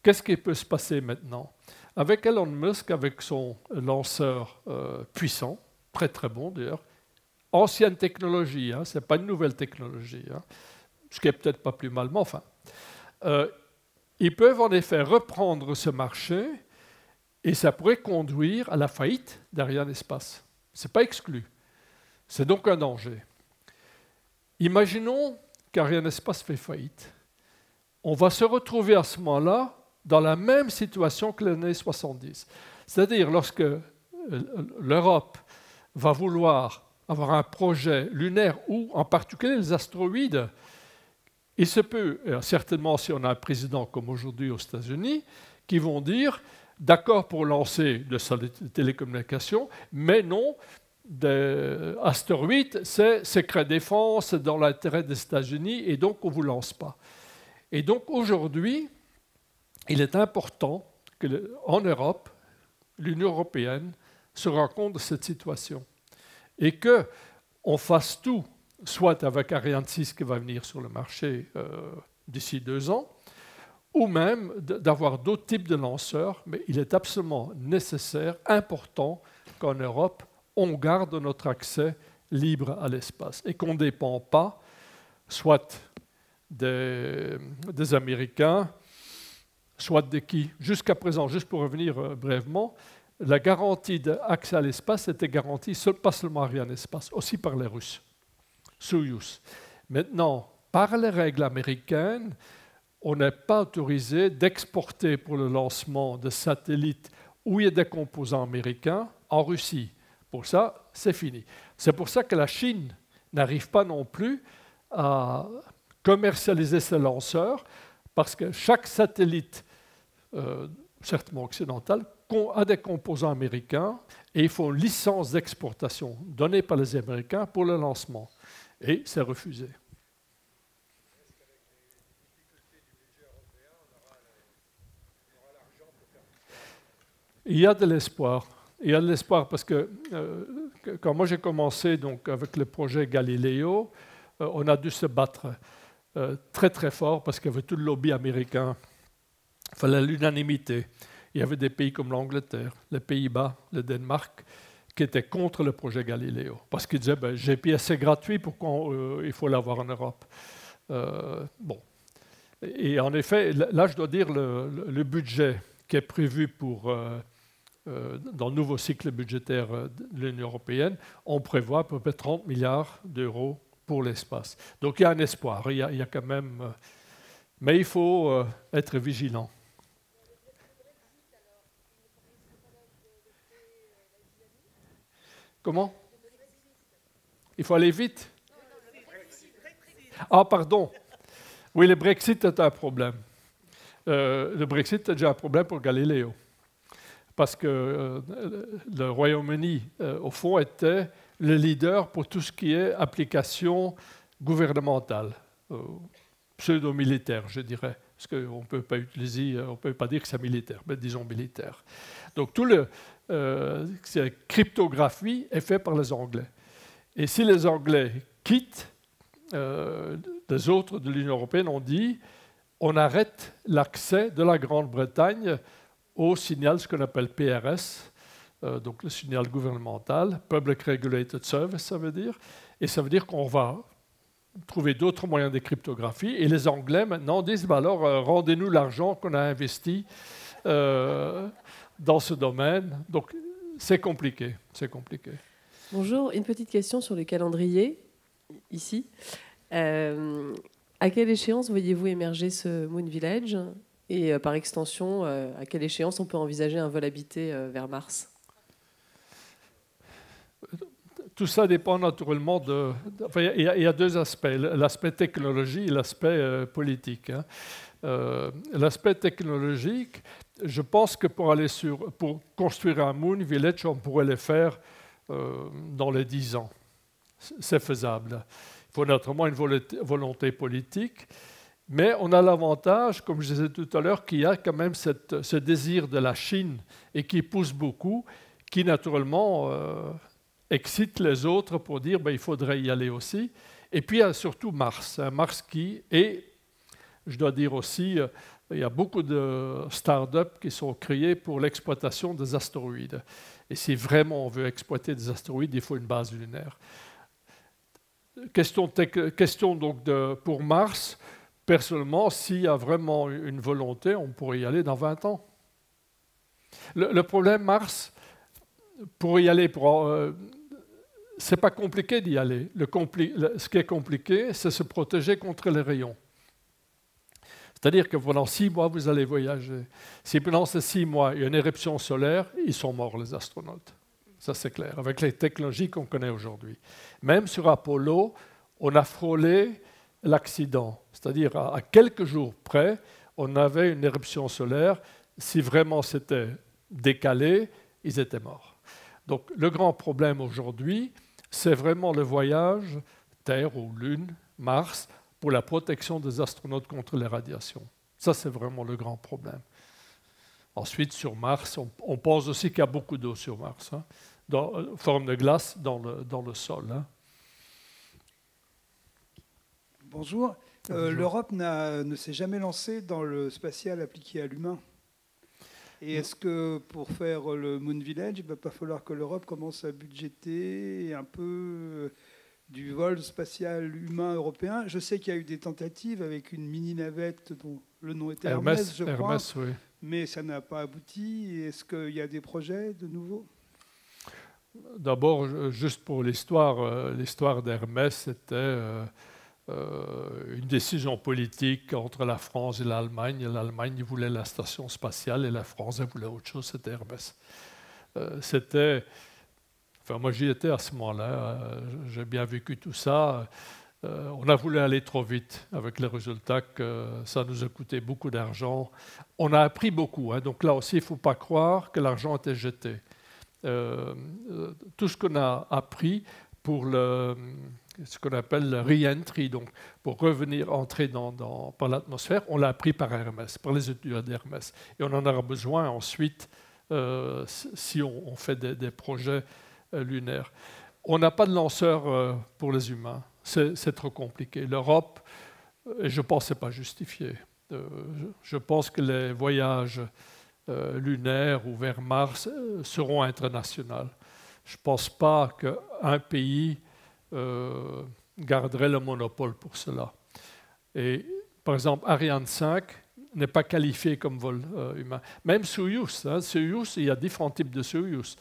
Qu'est-ce qui peut se passer maintenant? Avec Elon Musk, avec son lanceur puissant, très très bon d'ailleurs, ancienne technologie, ce n'est pas une nouvelle technologie, ce qui n'est peut-être pas plus mal, mais enfin. Ils peuvent en effet reprendre ce marché et ça pourrait conduire à la faillite d'Ariane Espace. Ce n'est pas exclu. C'est donc un danger. Imaginons qu'Ariane Espace fait faillite. On va se retrouver à ce moment-là dans la même situation que les années 70. C'est-à-dire lorsque l'Europe va vouloir avoir un projet lunaire ou en particulier les astéroïdes, il se peut, certainement si on a un président comme aujourd'hui aux États-Unis, qui vont dire d'accord pour lancer des télécommunications, mais non, des astéroïdes, c'est secret défense, c'est dans l'intérêt des États-Unis et donc on ne vous lance pas. Et donc aujourd'hui, il est important qu'en Europe, l'Union européenne se rende compte de cette situation et qu'on fasse tout, soit avec Ariane 6 qui va venir sur le marché d'ici 2 ans, ou même d'avoir d'autres types de lanceurs, mais il est absolument nécessaire, important, qu'en Europe, on garde notre accès libre à l'espace et qu'on ne dépend pas soit des Américains, soit de qui. Jusqu'à présent, juste pour revenir brièvement, la garantie d'accès à l'espace était garantie pas seulement Ariane Espace, aussi par les Russes, Soyouz. Maintenant, par les règles américaines, on n'est pas autorisé d'exporter pour le lancement de satellites où il y a des composants américains en Russie. Pour ça, c'est fini. C'est pour ça que la Chine n'arrive pas non plus à commercialiser ses lanceurs, parce que chaque satellite, certainement occidental, a des composants américains et il faut une licence d'exportation donnée par les Américains pour le lancement. Et c'est refusé. Il y a de l'espoir. Il y a de l'espoir parce que quand moi j'ai commencé donc, avec le projet Galileo, on a dû se battre très très fort parce qu'il y avait tout le lobby américain. Il fallait l'unanimité. Il y avait des pays comme l'Angleterre, les Pays-Bas, le Danemark, qui étaient contre le projet Galileo. Parce qu'ils disaient, GPS c'est gratuit, pourquoi il faut l'avoir en Europe? Bon. Et en effet, là je dois dire le budget qui est prévu pour... dans le nouveau cycle budgétaire de l'Union européenne, on prévoit à peu près 30 milliards d'euros pour l'espace. Donc il y a un espoir, il y a quand même... mais il faut être vigilant. Comment? Il faut aller vite? Ah, pardon. Oui, le Brexit est un problème. Le Brexit est déjà un problème pour Galileo. Parce que le Royaume-Uni, au fond, était le leader pour tout ce qui est application gouvernementale, pseudo-militaire, je dirais, parce qu'on ne peut pas utiliser, on peut pas dire que c'est militaire, mais disons militaire. Donc tout le cryptographie est fait par les Anglais. Et si les Anglais quittent, les autres de l'Union européenne ont dit on arrête l'accès de la Grande-Bretagne au signal, ce qu'on appelle PRS, donc le signal gouvernemental, Public Regulated Service, ça veut dire. Et ça veut dire qu'on va trouver d'autres moyens de cryptographie. Et les Anglais, maintenant, disent, bah alors, rendez-nous l'argent qu'on a investi dans ce domaine. Donc, c'est compliqué, c'est compliqué. Bonjour, une petite question sur le calendrier, ici. À quelle échéance voyez-vous émerger ce Moon Village? Et par extension, à quelle échéance on peut envisager un vol habité vers Mars? Tout ça dépend naturellement de... Enfin, il y a deux aspects, l'aspect technologie et l'aspect politique. Hein. L'aspect technologique, je pense que pour construire un Moon Village, on pourrait le faire dans les 10 ans. C'est faisable. Il faut naturellement une volonté politique, mais on a l'avantage, comme je disais tout à l'heure, qu'il y a quand même ce désir de la Chine et qui pousse beaucoup, qui naturellement excite les autres pour dire il faudrait y aller aussi. Et puis il y a surtout Mars. Mars qui est, je dois dire aussi, il y a beaucoup de start-up qui sont créées pour l'exploitation des astéroïdes. Et si vraiment on veut exploiter des astéroïdes, il faut une base lunaire. Question donc pour Mars, personnellement, s'il y a vraiment une volonté, on pourrait y aller dans 20 ans. Le problème, Mars, pour y aller, c'est pas compliqué d'y aller. Ce qui est compliqué, c'est se protéger contre les rayons. C'est-à-dire que pendant 6 mois, vous allez voyager. Si pendant ces 6 mois, il y a une éruption solaire, ils sont morts, les astronautes. Ça, c'est clair, avec les technologies qu'on connaît aujourd'hui. Même sur Apollo, on a frôlé l'accident. C'est-à-dire, à quelques jours près, on avait une éruption solaire. Si vraiment c'était décalé, ils étaient morts. Donc, le grand problème aujourd'hui, c'est vraiment le voyage Terre ou Lune, Mars, pour la protection des astronautes contre les radiations. Ça, c'est vraiment le grand problème. Ensuite, sur Mars, on pense aussi qu'il y a beaucoup d'eau sur Mars, hein, en forme de glace dans le sol. Hein. Bonjour. L'Europe ne s'est jamais lancée dans le spatial appliqué à l'humain. Et est-ce que pour faire le Moon Village, il ne va pas falloir que l'Europe commence à budgéter un peu du vol spatial humain européen? Je sais qu'il y a eu des tentatives avec une mini-navette dont le nom était Hermès, je crois. Hermès, oui. Mais ça n'a pas abouti. Est-ce qu'il y a des projets de nouveau? D'abord, juste pour l'histoire d'Hermès, c'était une décision politique entre la France et l'Allemagne. L'Allemagne voulait la station spatiale et la France voulait autre chose, c'était Hermès. Moi, j'y étais à ce moment-là, j'ai bien vécu tout ça. On a voulu aller trop vite, avec le résultat que ça nous a coûté beaucoup d'argent. On a appris beaucoup, hein, donc là aussi, il ne faut pas croire que l'argent était jeté. Tout ce qu'on a appris pour ce qu'on appelle le re-entry, donc pour entrer par l'atmosphère, on l'a appris par Hermès, par les études d'Hermès. Et on en aura besoin ensuite si on fait des projets lunaires. On n'a pas de lanceur pour les humains. C'est trop compliqué. L'Europe, et je pense que ce n'est pas justifié. Je pense que les voyages lunaires ou vers Mars seront internationaux. Je ne pense pas qu'un pays garderait le monopole pour cela. Et, par exemple, Ariane 5 n'est pas qualifié comme vol humain. Même Soyouz, Soyouz, il y a différents types de Soyouz.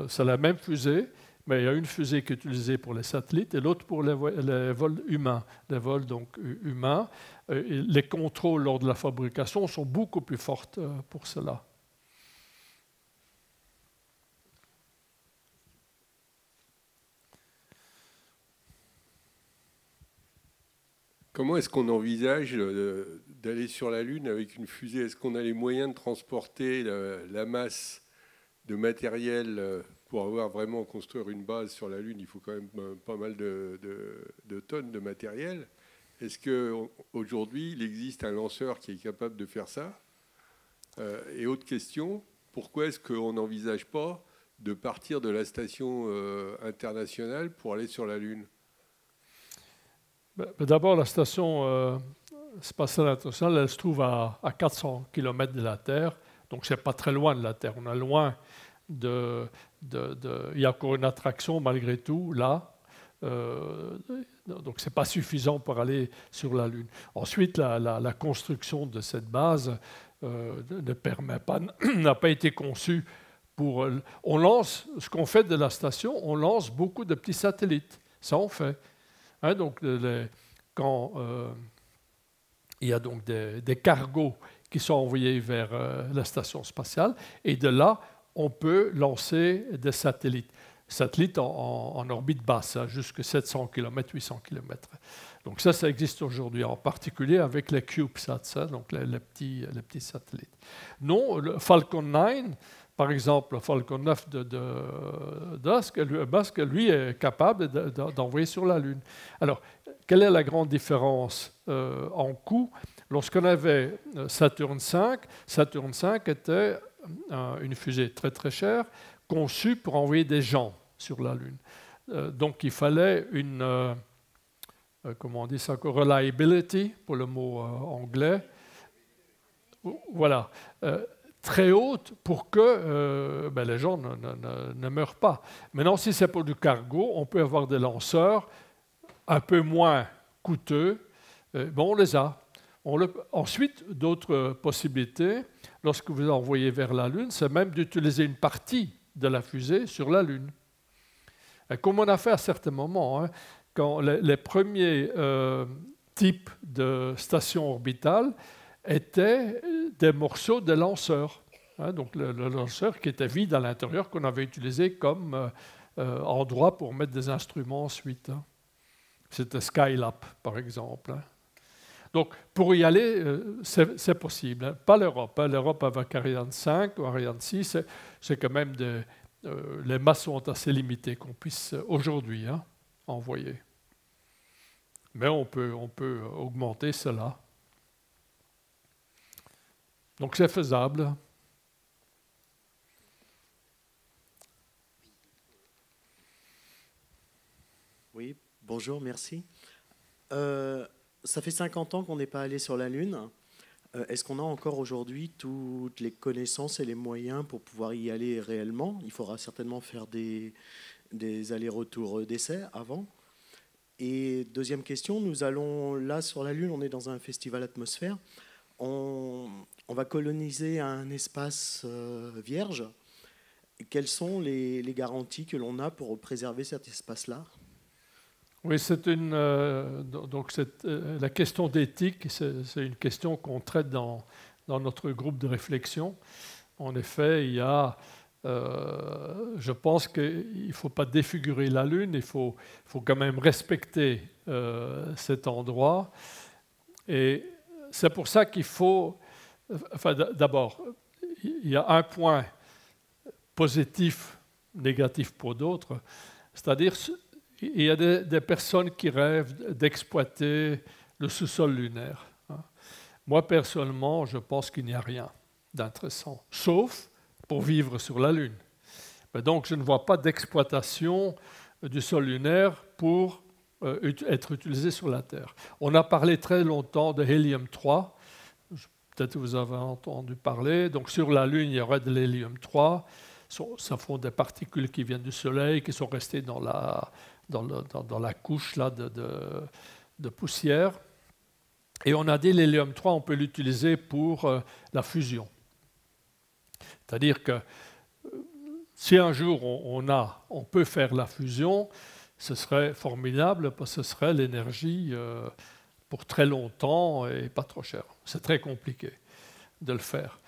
C'est la même fusée, mais il y a une fusée qui est utilisée pour les satellites et l'autre pour les vols humains. Les vols donc humains. Les contrôles lors de la fabrication sont beaucoup plus forts pour cela. Comment est-ce qu'on envisage d'aller sur la Lune avec une fusée? Est-ce qu'on a les moyens de transporter la masse de matériel pour avoir vraiment construire une base sur la Lune? Il faut quand même pas mal de tonnes de matériel. Est-ce qu'aujourd'hui, il existe un lanceur qui est capable de faire ça? Et autre question, pourquoi est-ce qu'on n'envisage pas de partir de la station internationale pour aller sur la Lune? D'abord, la station spatiale internationale, elle se trouve à 400 km de la Terre, donc ce n'est pas très loin de la Terre. On est loin il y a encore une attraction malgré tout là, donc ce n'est pas suffisant pour aller sur la Lune. Ensuite, la construction de cette base n'a pas été conçue pour... On lance, ce qu'on fait de la station, on lance beaucoup de petits satellites. Ça, on fait. Hein, donc, quand il y a donc des cargos qui sont envoyés vers la station spatiale, et de là, on peut lancer des satellites. Satellites en orbite basse, hein, jusqu'à 700 km, 800 km. Donc ça existe aujourd'hui, en particulier avec les CubeSats, hein, donc les petits satellites. Non, le Falcon 9, par exemple, le Falcon 9 de Musk, lui, est capable d'envoyer sur la Lune. Alors, quelle est la grande différence en coût? Lorsqu'on avait Saturn V était une fusée très très chère, conçue pour envoyer des gens sur la Lune. Donc il fallait une, comment on dit ça, reliability, pour le mot anglais, voilà, très haute pour que les gens ne meurent pas. Maintenant, si c'est pour du cargo, on peut avoir des lanceurs un peu moins coûteux. On les a. Ensuite, d'autres possibilités, lorsque vous envoyez vers la Lune, c'est même d'utiliser une partie de la fusée sur la Lune. Et comme on a fait à certains moments, hein, quand les premiers types de stations orbitales étaient des morceaux de lanceurs. Hein, donc le lanceur qui était vide à l'intérieur, qu'on avait utilisé comme endroit pour mettre des instruments ensuite. Hein. C'était Skylab, par exemple. Hein. Donc, pour y aller, c'est possible. Hein. Pas l'Europe. Hein. L'Europe avec Ariane 5 ou Ariane 6, c'est quand même les masses sont assez limitées qu'on puisse aujourd'hui envoyer. Mais on peut augmenter cela. Donc, c'est faisable. Oui, bonjour, merci. Ça fait 50 ans qu'on n'est pas allé sur la Lune. Est-ce qu'on a encore aujourd'hui toutes les connaissances et les moyens pour pouvoir y aller réellement? Il faudra certainement faire des allers-retours d'essai avant. Et deuxième question, nous allons là sur la Lune, on est dans un festival atmosphère. On va coloniser un espace vierge. Quelles sont les garanties que l'on a pour préserver cet espace-là? Oui, la question d'éthique, c'est une question qu'on traite dans notre groupe de réflexion. En effet, il y a, je pense qu'il ne faut pas défigurer la Lune, il faut quand même respecter cet endroit. Et c'est pour ça qu'il faut, enfin, d'abord, il y a un point positif, négatif pour d'autres, c'est-à-dire il y a des personnes qui rêvent d'exploiter le sous-sol lunaire. Moi, personnellement, je pense qu'il n'y a rien d'intéressant, sauf pour vivre sur la Lune. Mais donc, je ne vois pas d'exploitation du sol lunaire pour être utilisé sur la Terre. On a parlé très longtemps de hélium-3. Peut-être que vous avez entendu parler. Donc, sur la Lune, il y aurait de l'hélium-3. Ça font des particules qui viennent du Soleil, qui sont restées dans la couche là, de poussière. Et on a dit l'hélium-3, on peut l'utiliser pour la fusion. C'est-à-dire que si un jour on peut faire la fusion, ce serait formidable parce que ce serait l'énergie pour très longtemps et pas trop cher. C'est très compliqué de le faire.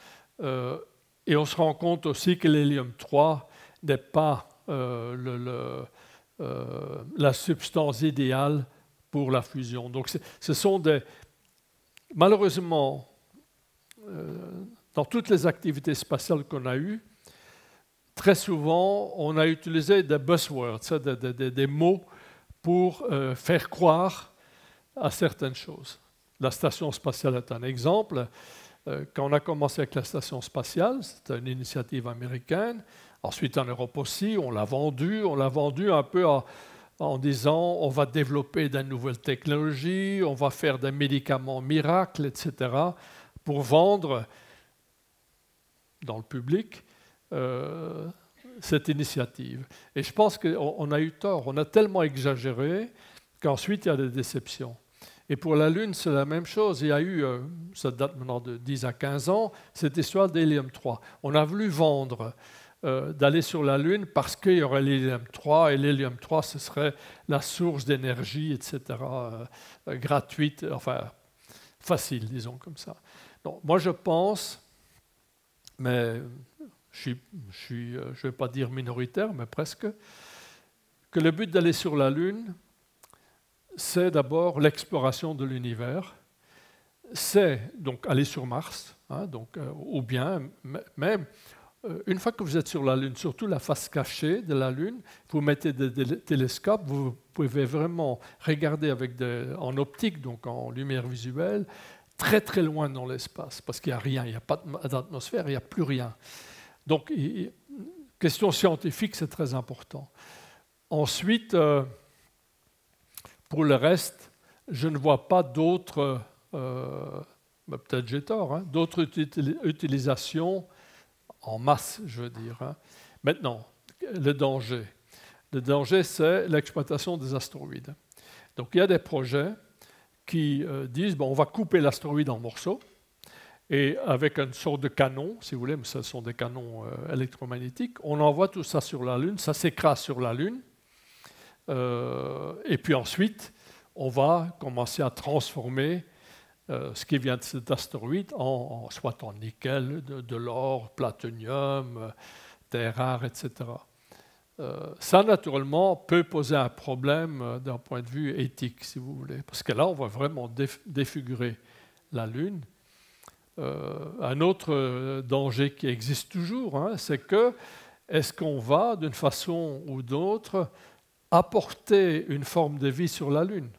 Et on se rend compte aussi que l'hélium-3 n'est pas la substance idéale pour la fusion. Donc ce sont malheureusement, dans toutes les activités spatiales qu'on a eues, très souvent, on a utilisé des buzzwords, des mots pour faire croire à certaines choses. La station spatiale est un exemple. Quand on a commencé avec la station spatiale, c'était une initiative américaine. Ensuite, en Europe aussi, on l'a vendu un peu en disant on va développer de nouvelles technologies, on va faire des médicaments miracles, etc., pour vendre dans le public cette initiative. Et je pense qu'on a eu tort, on a tellement exagéré qu'ensuite il y a des déceptions. Et pour la Lune, c'est la même chose. Il y a eu, ça date maintenant de 10 à 15 ans, cette histoire d'hélium 3. On a voulu vendre d'aller sur la Lune parce qu'il y aurait l'hélium 3, et l'hélium 3, ce serait la source d'énergie, etc., gratuite, enfin, facile, disons comme ça. Donc, moi, je pense, mais je ne vais pas dire minoritaire, mais presque, que le but d'aller sur la Lune, c'est d'abord l'exploration de l'univers, c'est donc aller sur Mars, hein, donc, ou bien même une fois que vous êtes sur la Lune, surtout la face cachée de la Lune, vous mettez des télescopes, vous pouvez vraiment regarder en optique, donc en lumière visuelle, très très loin dans l'espace, parce qu'il n'y a rien, il n'y a pas d'atmosphère, il n'y a plus rien. Donc, question scientifique, c'est très important. Ensuite, pour le reste, je ne vois pas d'autres, peut-être j'ai tort, hein, d'autres utilisations en masse, je veux dire. Hein. Maintenant, le danger. Le danger, c'est l'exploitation des astéroïdes. Donc, il y a des projets qui disent, bon, on va couper l'astéroïde en morceaux, et avec une sorte de canon, si vous voulez, mais ce sont des canons électromagnétiques, on envoie tout ça sur la Lune, ça s'écrase sur la Lune, et puis ensuite, on va commencer à transformer ce qui vient de cet astéroïde, soit en nickel, de l'or, platinium, terres rares, etc. Ça, naturellement, peut poser un problème d'un point de vue éthique, si vous voulez, parce que là, on va vraiment défigurer la Lune. Un autre danger qui existe toujours, hein, c'est que est-ce qu'on va, d'une façon ou d'autre, apporter une forme de vie sur la Lune?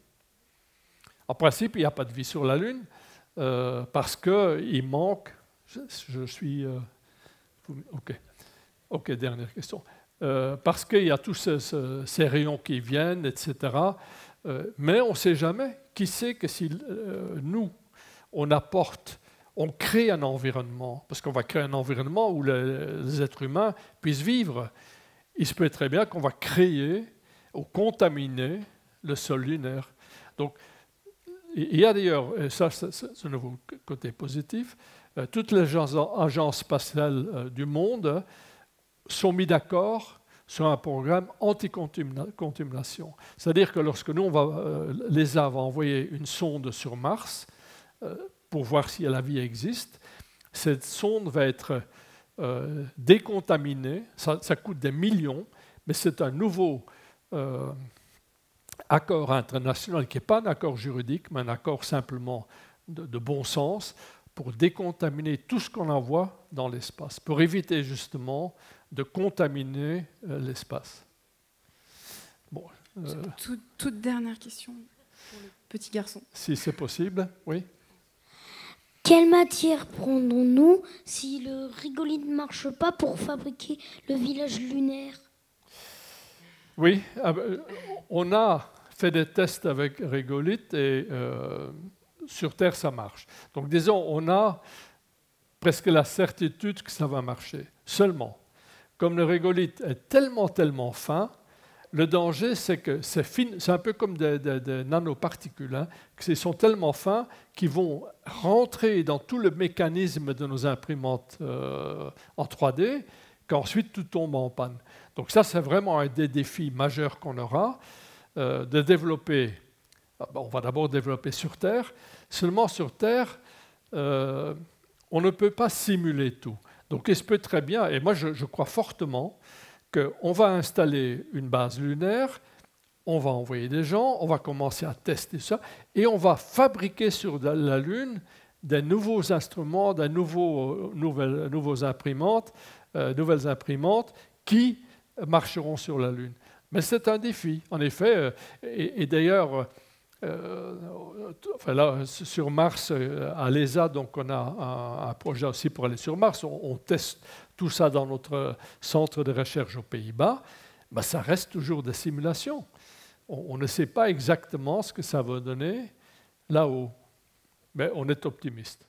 En principe, il n'y a pas de vie sur la Lune parce qu'il manque... OK, dernière question. Parce qu'il y a tous ces rayons qui viennent, etc. Mais on ne sait jamais. Qui sait que si nous, on crée un environnement, parce qu'on va créer un environnement où les êtres humains puissent vivre. Il se peut très bien qu'on va créer ou contaminer le sol lunaire. Donc, il y a d'ailleurs, et ça c'est un nouveau côté positif, toutes les agences spatiales du monde sont mis d'accord sur un programme anti-contamination. C'est-à-dire que lorsque nous, l'ESA va envoyer une sonde sur Mars pour voir si la vie existe, cette sonde va être décontaminée, ça coûte des millions, mais c'est un nouveau accord international qui n'est pas un accord juridique, mais un accord simplement de bon sens pour décontaminer tout ce qu'on envoie dans l'espace, pour éviter justement de contaminer l'espace. Bon, toute dernière question pour le petit garçon. Si c'est possible, oui. Quelle matière prenons-nous si le régolithe ne marche pas pour fabriquer le village lunaire? Oui, on a fait des tests avec régolithe et sur Terre, ça marche. Donc, disons, on a presque la certitude que ça va marcher. Seulement, comme le régolithe est tellement fin, le danger, c'est que c'est un peu comme des nanoparticules, hein, qui sont tellement fins qu'ils vont rentrer dans tout le mécanisme de nos imprimantes en 3D, qu'ensuite tout tombe en panne. Donc ça, c'est vraiment un des défis majeurs qu'on aura, de développer. On va d'abord développer sur Terre. Seulement sur Terre, on ne peut pas simuler tout. Donc il se peut très bien, et moi je crois fortement, qu'on va installer une base lunaire, on va envoyer des gens, on va commencer à tester ça, et on va fabriquer sur la Lune des nouveaux instruments, des nouvelles imprimantes qui marcheront sur la Lune. Mais c'est un défi, en effet, et d'ailleurs, là, sur Mars, à l'ESA, donc on a un projet aussi pour aller sur Mars, on teste tout ça dans notre centre de recherche aux Pays-Bas, ben ça reste toujours des simulations. On ne sait pas exactement ce que ça va donner là-haut, mais on est optimiste.